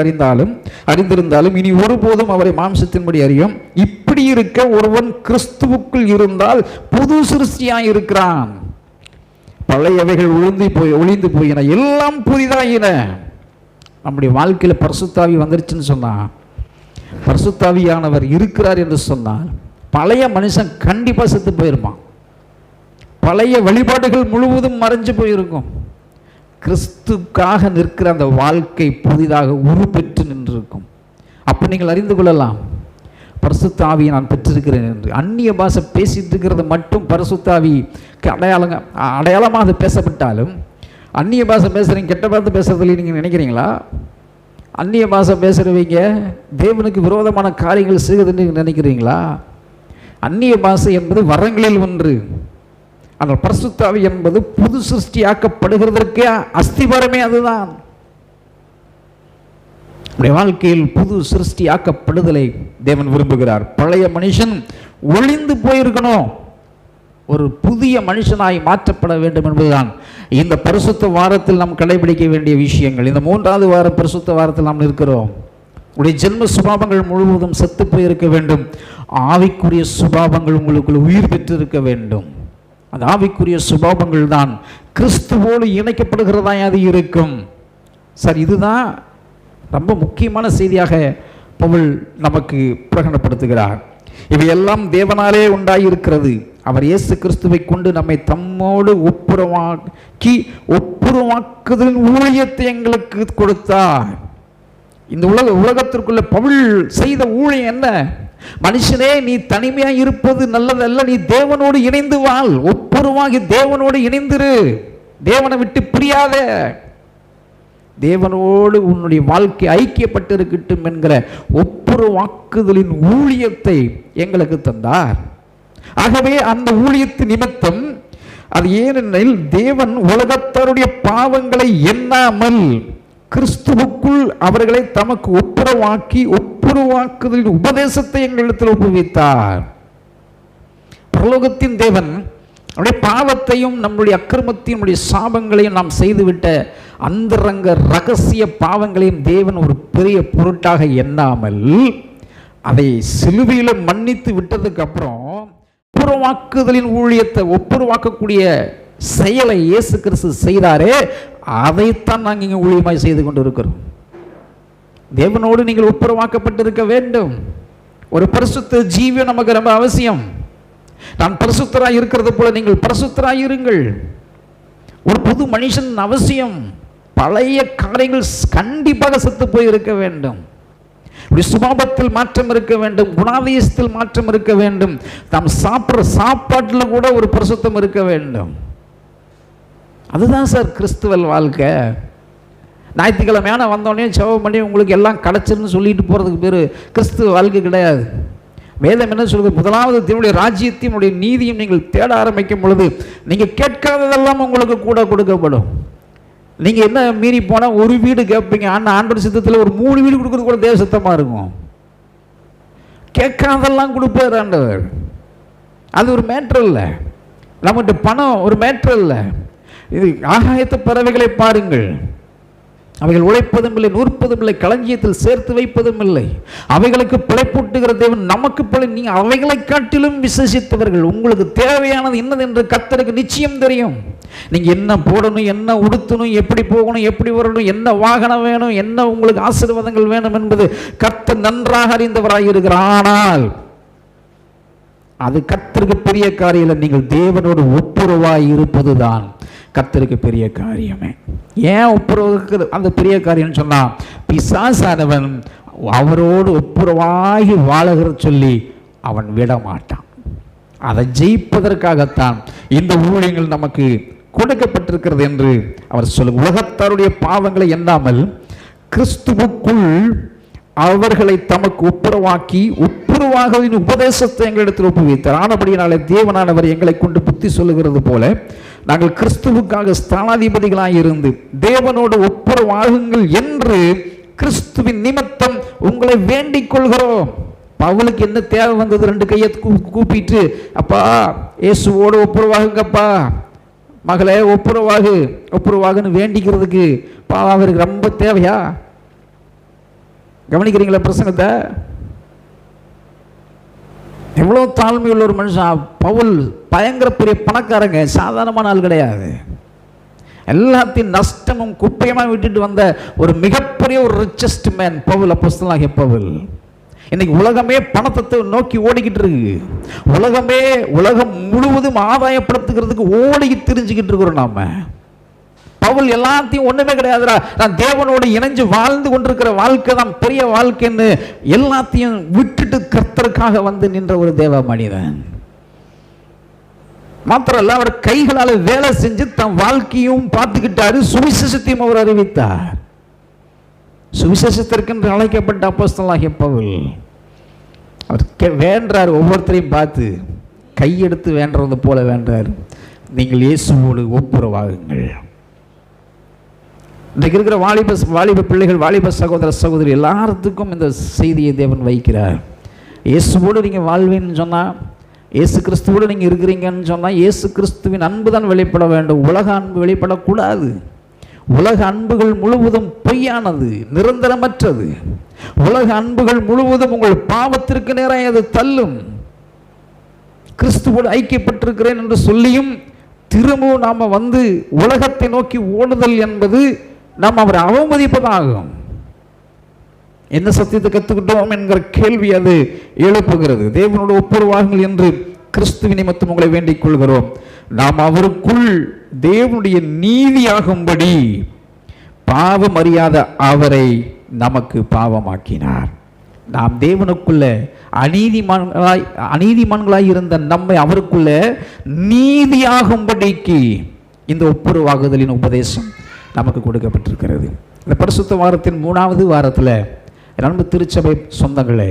அறிந்திருந்தாலும் இனி ஒருபோதும் அவரை மாம்சத்தின்படி அறியோம். இப்படி இருக்க ஒருவன் கிறிஸ்துவுக்குள் இருந்தால் புது சிருஷ்டியாய் இருக்கிறான். பழையவைகள் ஒளிந்து போயின, எல்லாம் புதிதாயின. நம்முடைய வாழ்க்கையில் பரிசுத்தாவி வந்துருச்சுன்னு சொன்னா, பரிசுத்தாவியானவர் இருக்கிறார் என்று சொன்னால் பழைய மனுஷன் கண்டிப்பா செத்து போயிருப்பான். பழைய வழிபாடுகள் முழுவதும் மறைஞ்சு போயிருக்கும். கிறிஸ்துக்காக நிற்கிற அந்த வாழ்க்கை புதிதாக உருப்பெற்று நின்றிருக்கும். அப்போ நீங்கள் அறிந்து கொள்ளலாம், பரிசுத்த ஆவியை நான் பெற்றிருக்கிறேன் என்று. அந்நிய பாஷை பேசிட்டு இருக்கிறது மட்டும் பரிசுத்த ஆவிக்கு அடையாளமாக அது பேசப்பட்டாலும், அந்நிய பாஷை பேசுகிறீங்க, கெட்ட பார்த்து பேசுறதுல நீங்கள் நினைக்கிறீங்களா? அந்நிய பாஷை பேசுகிறவங்க தேவனுக்கு விரோதமான காரியங்கள் செய்வதுன்னு நினைக்கிறீங்களா? அந்நிய பாஷை என்பது வரங்களில் ஒன்று. ஆனால் பரிசுத்த ஆவி என்பது புது சிருஷ்டியாக்கப்படுகிறதற்கே அஸ்திபாரமே அதுதான். வாழ்க்கையில் புது சிருஷ்டியாக்கப்படுதலை தேவன் விரும்புகிறார். பழைய மனுஷன் ஒளிந்து போயிருக்கணும், ஒரு புதிய மனுஷனாய் மாற்றப்பட வேண்டும் என்பதுதான் இந்த பரிசுத்த வாரத்தில் நாம் கடைபிடிக்க வேண்டிய விஷயங்கள். இந்த 3வது வாரம் பரிசுத்த வாரத்தில் நாம் இருக்கிறோம். உடைய ஜென்ம சுபாவங்கள் முழுவதும் செத்து போயிருக்க வேண்டும். ஆவிக்குரிய சுபாவங்கள் உங்களுக்குள் உயிர் பெற்றிருக்க வேண்டும். அந்த ஆவிக்குரிய சுபாவங்கள் தான் கிறிஸ்துவோடு இணைக்கப்படுகிறதா அது இருக்கும். சார், இதுதான் ரொம்ப முக்கியமான செய்தியாக பவுல் நமக்கு பிரகடனப்படுத்துகிறார். இவையெல்லாம் தேவனாலே உண்டாயிருக்கிறது. அவர் இயேசு கிறிஸ்துவை கொண்டு நம்மை தம்மோடு ஒப்புரவாக்குதலின் ஊழியத்தை எங்களுக்கு கொடுத்தார். இந்த உலகத்திற்குள்ள பவுல் செய்த ஊழியம் என்ன? மனுஷனே, நீ தனிமையாக இருப்பது நல்லதல்ல, நீ தேவனோடு இணைந்து வாழ், ஒப்புரவாகி தேவனோடு இணைந்திரு, தேவனை விட்டு பிரியாத, தேவனோடு உன்னுடைய வாழ்க்கை ஐக்கியப்பட்டிருக்கட்டும் என்கிற ஒப்புரவாக்குதலின் ஊழியத்தை எங்களுக்கு தந்தார். ஆகவே அந்த ஊழியத்தின் நிமித்தம் அது ஏனெனில் தேவன் உலகத்தாருடைய பாவங்களை எண்ணாமல் கிறிஸ்துவுக்குள் அவர்களை தமக்கு ஒப்புரவாக்குதலின் உபதேசத்தை எங்களிடத்தில் ஒப்புவித்தார். பரலோகத்தின் தேவன் நம்முடைய பாவத்தையும் நம்முடைய அக்கிரமத்தையும் நம்முடைய சாபங்களையும் நாம் செய்துவிட்ட அந்தரங்க ரகசிய பாவங்களையும் தேவன் ஒரு பெரிய பொருட்டாக எண்ணாமல் அதை சிலுவையில் மன்னித்து விட்டதுக்கு அப்புறம் ஒப்புரவாக்குதலின் ஊழியத்தை, ஒப்புரவாக்கக்கூடிய செயலை இயேசு கிறிஸ்து செய்தாரே, அதைத்தான் நாங்கள் இங்கே ஊழியமாய் செய்து கொண்டு இருக்கிறோம். தேவனோடு நீங்கள் ஒப்புரவாக்கப்பட்டிருக்க வேண்டும். ஒரு பரிசுத்த ஜீவியம் நமக்கு ரொம்ப அவசியம். நான் பரிசுத்தராய் இருக்கிறது போல நீங்கள் பரிசுத்தராய் இருங்கள். ஒரு புது மனுஷன் அவசியம். பழைய காரியங்கள் கண்டிப்பாக செத்து போய் இருக்க வேண்டும். சுபாவத்தில் மாற்றம் இருக்க வேண்டும், குணாதிசயத்தில் மாற்றம் இருக்க வேண்டும், நாம் சாப்பிட்ற சாப்பாட்டில் கூட ஒரு பரிசுத்தம் இருக்க வேண்டும். அதுதான் சார் கிறிஸ்துவல் வாழ்க்கை. ஞாயிற்றுக்கிழமையான வந்தோடனே ஜெபம் பண்ணி உங்களுக்கு எல்லாம் கிடச்சிருன்னு சொல்லிட்டு போகிறதுக்கு பேர் கிறிஸ்துவ வாழ்க்கை கிடையாது. வேதம் என்ன சொல்கிறது? முதலாவது தேவனுடைய ராஜ்யத்தையும் உடைய நீதியும் நீங்கள் தேட ஆரம்பிக்கும் பொழுது நீங்கள் கேட்காததெல்லாம் உங்களுக்கு கூட கொடுக்கப்படும். நீங்கள் என்ன மீறி போனால் ஒரு வீடு கேட்பீங்க, ஆனால் ஆண்டவர் சித்தத்தில் ஒரு 3 வீடு கொடுக்குறது கூட தேவ சித்தமாக இருக்கும். கேட்காதெல்லாம் கொடுப்பார் ஆண்டவர். அது ஒரு மேட்ரு இல்லை. நம்மகிட்ட பணம் ஒரு மேட்ரு இல்லை. இது ஆகாயத்து பறவைகளை பாருங்கள், அவைகள் உழைப்பதும் இல்லை, நூற்பதும் இல்லை, களஞ்சியத்தில் சேர்த்து வைப்பதும் இல்லை, அவைகளுக்கு பிழைப்பூட்டுகிற தேவன் நமக்கு நீங்கள் அவைகளை காட்டிலும் விசேஷித்தவர்கள். உங்களுக்கு தேவையானது என்னது என்று கர்த்தருக்கு நிச்சயம் தெரியும். நீங்கள் என்ன போடணும், என்ன உடுத்தணும், எப்படி போகணும், எப்படி வரணும், என்ன வாகனம் வேணும், என்ன உங்களுக்கு ஆசீர்வாதங்கள் வேணும் என்பது கர்த்தர் நன்றாக அறிந்தவராக இருக்கிறார். ஆனால் அது கர்த்தருக்கு பெரிய காரியம் இல்லை. நீங்கள் தேவனோடு ஒப்புரவாய் இருப்பது தான் கர்த்தருக்கு பெரிய காரியமே. ஏன் ஒப்புரவுக்கு அந்த பெரிய காரியம்னு சொன்னால், பிசாசானவன் அவரோடு ஒப்புரவாகி வாழகிற சொல்லி அவன் விட மாட்டான். அதை ஜெயிப்பதற்காகத்தான் இந்த ஊழியங்கள் நமக்கு கொடுக்கப்பட்டிருக்கிறது என்று அவர் சொல்லும். உலகத்தாருடைய பாவங்களை எண்ணாமல் கிறிஸ்துவுக்குள் அவர்களை தமக்கு ஒப்புரவாகுதலின் உபதேசத்தை எங்களிடத்தில் ஒப்புவித்தார். ஆனபடியினாலே தேவனானவர் எங்களை கொண்டு புத்தி சொல்லுகிறது போல நாங்கள் கிறிஸ்துவுக்காக ஸ்தானாதிபதிகளாக இருந்து தேவனோடு ஒப்புரவாகுங்கள் என்று கிறிஸ்துவின் நிமித்தம் உங்களை வேண்டிக் கொள்கிறோம். பவுலுக்கு என்ன தேவை வந்தது? 2 கையை கூப்பிட்டு, அப்பா இயேசுவோடு ஒப்புரவாகுங்கப்பா, மகளே ஒப்புரவாகுன்னு வேண்டிக்கிறதுக்கு அவருக்கு ரொம்ப தேவையா? கவனிக்கிறீங்களா பிரசங்கத்தை? எவ்வளோ தாழ்மை உள்ள ஒரு மனுஷன் பவுல். பயங்கர பெரிய பணக்காரங்க, சாதாரணமான ஆள் கிடையாது. எல்லாத்தையும் நஷ்டமும் குப்பையுமா விட்டுட்டு வந்த ஒரு மிகப்பெரிய ஒரு ரிச்சஸ்ட் மேன் பவுல், அப்போஸ்தலனாகிய பவுல். இன்னைக்கு உலகமே பணத்தை நோக்கி ஓடிக்கிட்டு இருக்கு. உலகம் முழுவதும் ஆதாயப்படுத்துகிறதுக்கு ஓடி திரிஞ்சுக்கிட்டு இருக்கிறோம் நாம. பவுல் எல்லாத்தையும் ஒண்ணுமே கிடையாதுடா, நான் தேவனோடு இணைஞ்சு வாழ்ந்து கொண்டிருக்கிற வாழ்க்கை தான் பெரிய வாழ்க்கைன்னு எல்லாத்தையும் விட்டுட்டு கர்த்தருக்காக வந்து நின்ற ஒரு தேவ மனிதன். மாத்திரல்ல, அவர் கைகளால் வேலை செஞ்சு தன் வாழ்க்கையும் பார்த்துக்கிட்டாரு, சுவிசேஷத்தையும் அவர் அறிவித்தார். சுவிசேஷத்திற்கு அழைக்கப்பட்ட அப்போஸ்தலனாகிய பவுல் அவர் வேண்டார், ஒவ்வொருத்தரையும் பார்த்து கையெடுத்து வேண்டது போல வேண்டார், நீங்கள் இயேசுவோடு ஒப்புரவாகுங்கள். இன்றைக்கு இருக்கிற வாலிப பிள்ளைகள், வாலிப சகோதர சகோதரி எல்லாத்துக்கும் இந்த செய்தியை தேவன் வைக்கிறார். இயேசுவோடு நீங்கள் வாழ்வீன்னு சொன்னால், இயேசு கிறிஸ்துவோடு நீங்கள் இருக்கிறீங்கன்னு சொன்னால், இயேசு கிறிஸ்துவின் அன்பு தான் வெளிப்பட வேண்டும், உலக அன்பு வெளிப்படக்கூடாது. உலக அன்புகள் முழுவதும் பொய்யானது, நிரந்தரமற்றது. உலக அன்புகள் முழுவதும் உங்கள் பாவத்திற்கு நேராக அது தள்ளும். கிறிஸ்துவோடு ஐக்கியப்பட்டிருக்கிறேன் என்று சொல்லியும் திரும்பவும் நாம் வந்து உலகத்தை நோக்கி ஓடுதல் என்பது நாம் அவரை அவமதிப்பதாகும். என்ன சத்தியத்தை கற்றுக்கிட்டோம் என்கிற கேள்வி அது எழுப்புகிறது. தேவனோடு ஒப்புரவாகுங்கள் என்று கிறிஸ்துவின் நிமித்தம் உங்களை வேண்டிக் கொள்கிறோம். நாம் அவருக்குள் தேவனுடைய நீதியாகும்படி பாவம் அறியாத அவரை நமக்கு பாவமாக்கினார். நாம் தேவனுக்குள்ள அநீதிமான்களாய் இருந்த நம்மை அவருக்குள்ள நீதியாகும்படிக்கு இந்த ஒப்புரவாகுதலின் உபதேசம் நமக்கு கொடுக்கப்பட்டிருக்கிறது. இந்த பரிசுத்த வாரத்தின் 3வது வாரத்தில் என் அன்பு திருச்சபை சொந்தங்களே,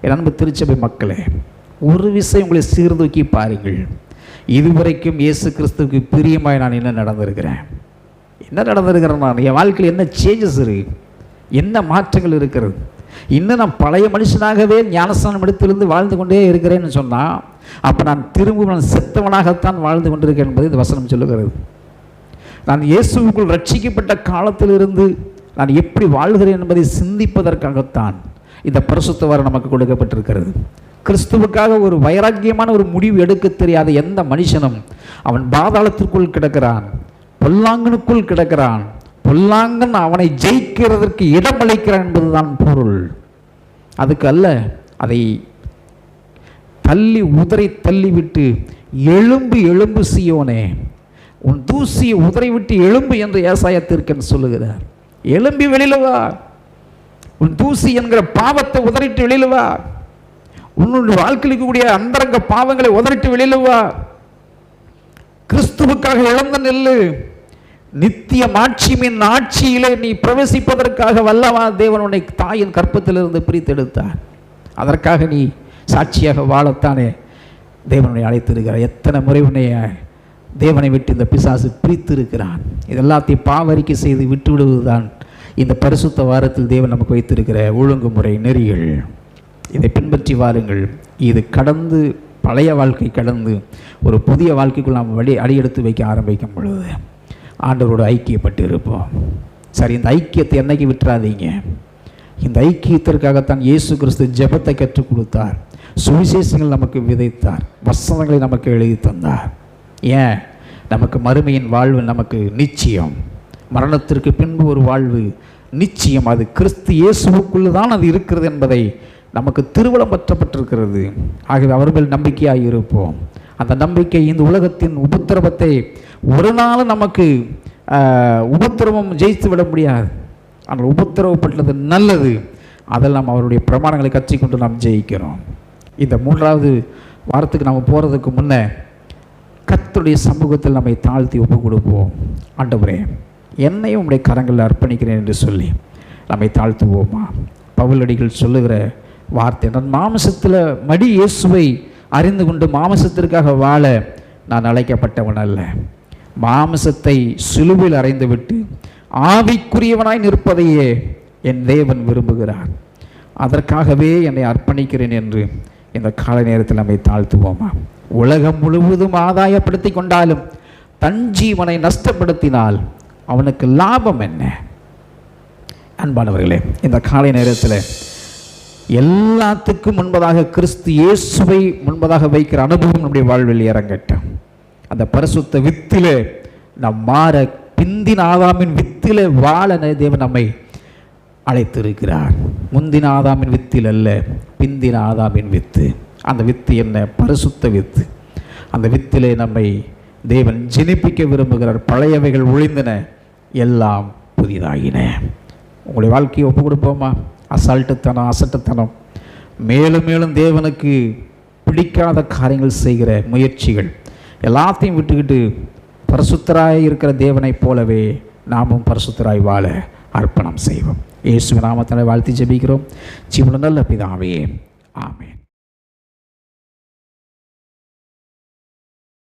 என் அன்பு திருச்சபை மக்களே, ஒரு விஷயம் உங்களை சீர்தூக்கி பாருங்கள். இதுவரைக்கும் இயேசு கிறிஸ்துவுக்கு பிரியமாய் நான் என்ன நடந்திருக்கிறேன், நான் என் வாழ்க்கையில் என்ன சேஞ்சஸ் இருக்கு, என்ன மாற்றங்கள் இருக்கிறது. இன்னும் நான் பழைய மனுஷனாகவே ஞானஸ்நானம் எடுத்திருந்து வாழ்ந்து கொண்டே இருக்கிறேன்னு சொன்னால், அப்போ நான் திரும்பவும் செத்தவனாகத்தான் வாழ்ந்து கொண்டிருக்கேன் என்பது இந்த வசனம் சொல்லுகிறது. நான் இயேசுவுக்குள் ரட்சிக்கப்பட்ட காலத்திலிருந்து நான் எப்படி வாழ்கிறேன் என்பதை சிந்திப்பதற்காகத்தான் இந்த பரிசுத்த வாரம் நமக்கு கொடுக்கப்பட்டிருக்கிறது. கிறிஸ்துவுக்காக ஒரு வைராக்கியமான ஒரு முடிவு எடுக்க தெரியாத எந்த மனுஷனும் அவன் பாதாளத்திற்குள் கிடக்கிறான், பொல்லாங்கனுக்குள் கிடக்கிறான். பொல்லாங்கன் அவனை ஜெயிக்கிறதற்கு இடமளிக்கிறான் என்பதுதான் பொருள். அதுக்கு அல்ல, அதை உதறி தள்ளிவிட்டு எழும்பு சீயோனே, உன் தூசியை உதறி விட்டு எழும்பு என்று ஏசாயா தீர்க்கன் சொல்லுகிறார். எழும்பி வெளியில வா, உன் தூசி என்கிற பாவத்தை உதறிட்டு வெளியில வா, உன்னுடைய வாழ்க்கைக்கு கூடிய அந்தரங்க பாவங்களை உதறிட்டு வெளியில வா, கிறிஸ்துவுக்காக இழந்த நெல்லு, நித்திய மாட்சியின் ஆட்சியிலே நீ பிரவேசிப்பதற்காக வல்லவா தேவன் உன்னை தாயின் கற்பத்திலிருந்து பிரித்தெடுத்தார். அதற்காக நீ சாட்சியாக வாழத்தானே தேவனை அழைத்திருக்கிறார். எத்தனை முறை உன்னை தேவனை விட்டு இந்த பிசாசு பிரித்து இருக்கிறான். இதெல்லாத்தையும் பாவரிக்கை செய்து விட்டு விடுவதுதான் இந்த பரிசுத்த வாரத்தில் தேவன் நமக்கு வைத்திருக்கிற ஒழுங்குமுறை நெறிகள். இதை பின்பற்றி வாருங்கள். இது கடந்து, பழைய வாழ்க்கை கடந்து ஒரு புதிய வாழ்க்கைக்குள் நாம் அடியெடுத்து வைக்க ஆரம்பிக்கும் பொழுது ஆண்டவரோடு ஐக்கியப்பட்டு இருப்போம். சரி, இந்த ஐக்கியத்தை என்னைக்கு விட்டுறாதீங்க. இந்த ஐக்கியத்திற்காகத்தான் இயேசு கிறிஸ்து ஜெபத்தை கற்றுக் கொடுத்தார், சுவிசேஷங்கள் நமக்கு விதைத்தார், வசனங்களை நமக்கு எழுதி தந்தார். ஏன்? நமக்கு மறுமையின் வாழ்வு நமக்கு நிச்சயம், மரணத்திற்கு பின்பு ஒரு வாழ்வு நிச்சயம். அது கிறிஸ்து இயேசுவுக்குள்ளே தான் அது இருக்கிறது என்பதை நமக்கு திருவளம் பற்றப்பட்டிருக்கிறது. ஆகவே அவர்கள் நம்பிக்கையாக இருப்போம். அந்த நம்பிக்கை இந்த உலகத்தின் உபத்திரவத்தை ஒரு நாள் நமக்கு உபத்திரவம் ஜெயித்து விட முடியாது. ஆனால் உபத்திரவப்பட்டது நல்லது. அதில் நாம் அவருடைய பிரமாணங்களை கற்றுக்கொண்டு நாம் ஜெயிக்கிறோம். இந்த 3வது வாரத்துக்கு நாம் போகிறதுக்கு முன்னே கர்த்தருடைய சமூகத்தில் நம்மை தாழ்த்தி ஒப்பு கொடுப்போம். ஆண்டவரே, என்னையும் உம்முடைய கரங்களில் அர்ப்பணிக்கிறேன் என்று சொல்லி நம்மை தாழ்த்துவோமா? பவுலடிகள் சொல்லுகிற வார்த்தை, நான் மாமிசத்தில் மடி இயேசுவை அறிந்து கொண்டு மாமிசத்திற்காக வாழ நான் அழைக்கப்பட்டவன் அல்ல. மாமிசத்தை சிலுவையில் அறைந்து விட்டு ஆவிக்குரியவனாய் நிற்பதையே என் தேவன் விரும்புகிறார். அதற்காகவே என்னை அர்ப்பணிக்கிறேன் என்று இந்த கால நேரத்தில் நம்மை தாழ்த்துவோமா? உலகம் முழுவதும் ஆதாயப்படுத்தி கொண்டாலும் தன் ஜீவனை நஷ்டப்படுத்தினால் அவனுக்கு லாபம் என்ன? அன்பானவர்களே, இந்த காலை நேரத்தில் எல்லாத்துக்கும் முன்பதாக கிறிஸ்து இயேசுவை முன்பதாக வைக்கிற அனுபவம் நம்முடைய வாழ்வில் இறங்கட்டும். அந்த பரிசுத்த வித்திலே நாம் மாற பிந்தின ஆதாமின் வித்திலே வாழ தேவன் நம்மை அழைத்திருக்கிறார். முந்தின ஆதாமின் வித்தில் அல்ல, பிந்தின ஆதாமின் வித்து. அந்த வித்து என்ன? பரிசுத்த வித்து. அந்த வித்திலே நம்மை தேவன் ஜெனிப்பிக்க விரும்புகிறார். பழையவைகள் ஒழிந்தன, எல்லாம் புதிதாகின. உங்களுடைய வாழ்க்கையை ஒப்பு கொடுப்போமா? அசால்ட்டுத்தனம், அசட்டுத்தனம், மேலும் மேலும் தேவனுக்கு பிடிக்காத காரியங்கள் செய்கிற முயற்சிகள் எல்லாத்தையும் விட்டுக்கிட்டு பரிசுத்தராய் இருக்கிற தேவனைப் போலவே நாமும் பரிசுத்தராய் வாழ அர்ப்பணம் செய்வோம். இயேசுவின் நாமத்தினாலே வாழ்த்தி ஜெபிக்கிறோம். ஜீவனுள்ள நல்ல பிதாவே, ஆமென்.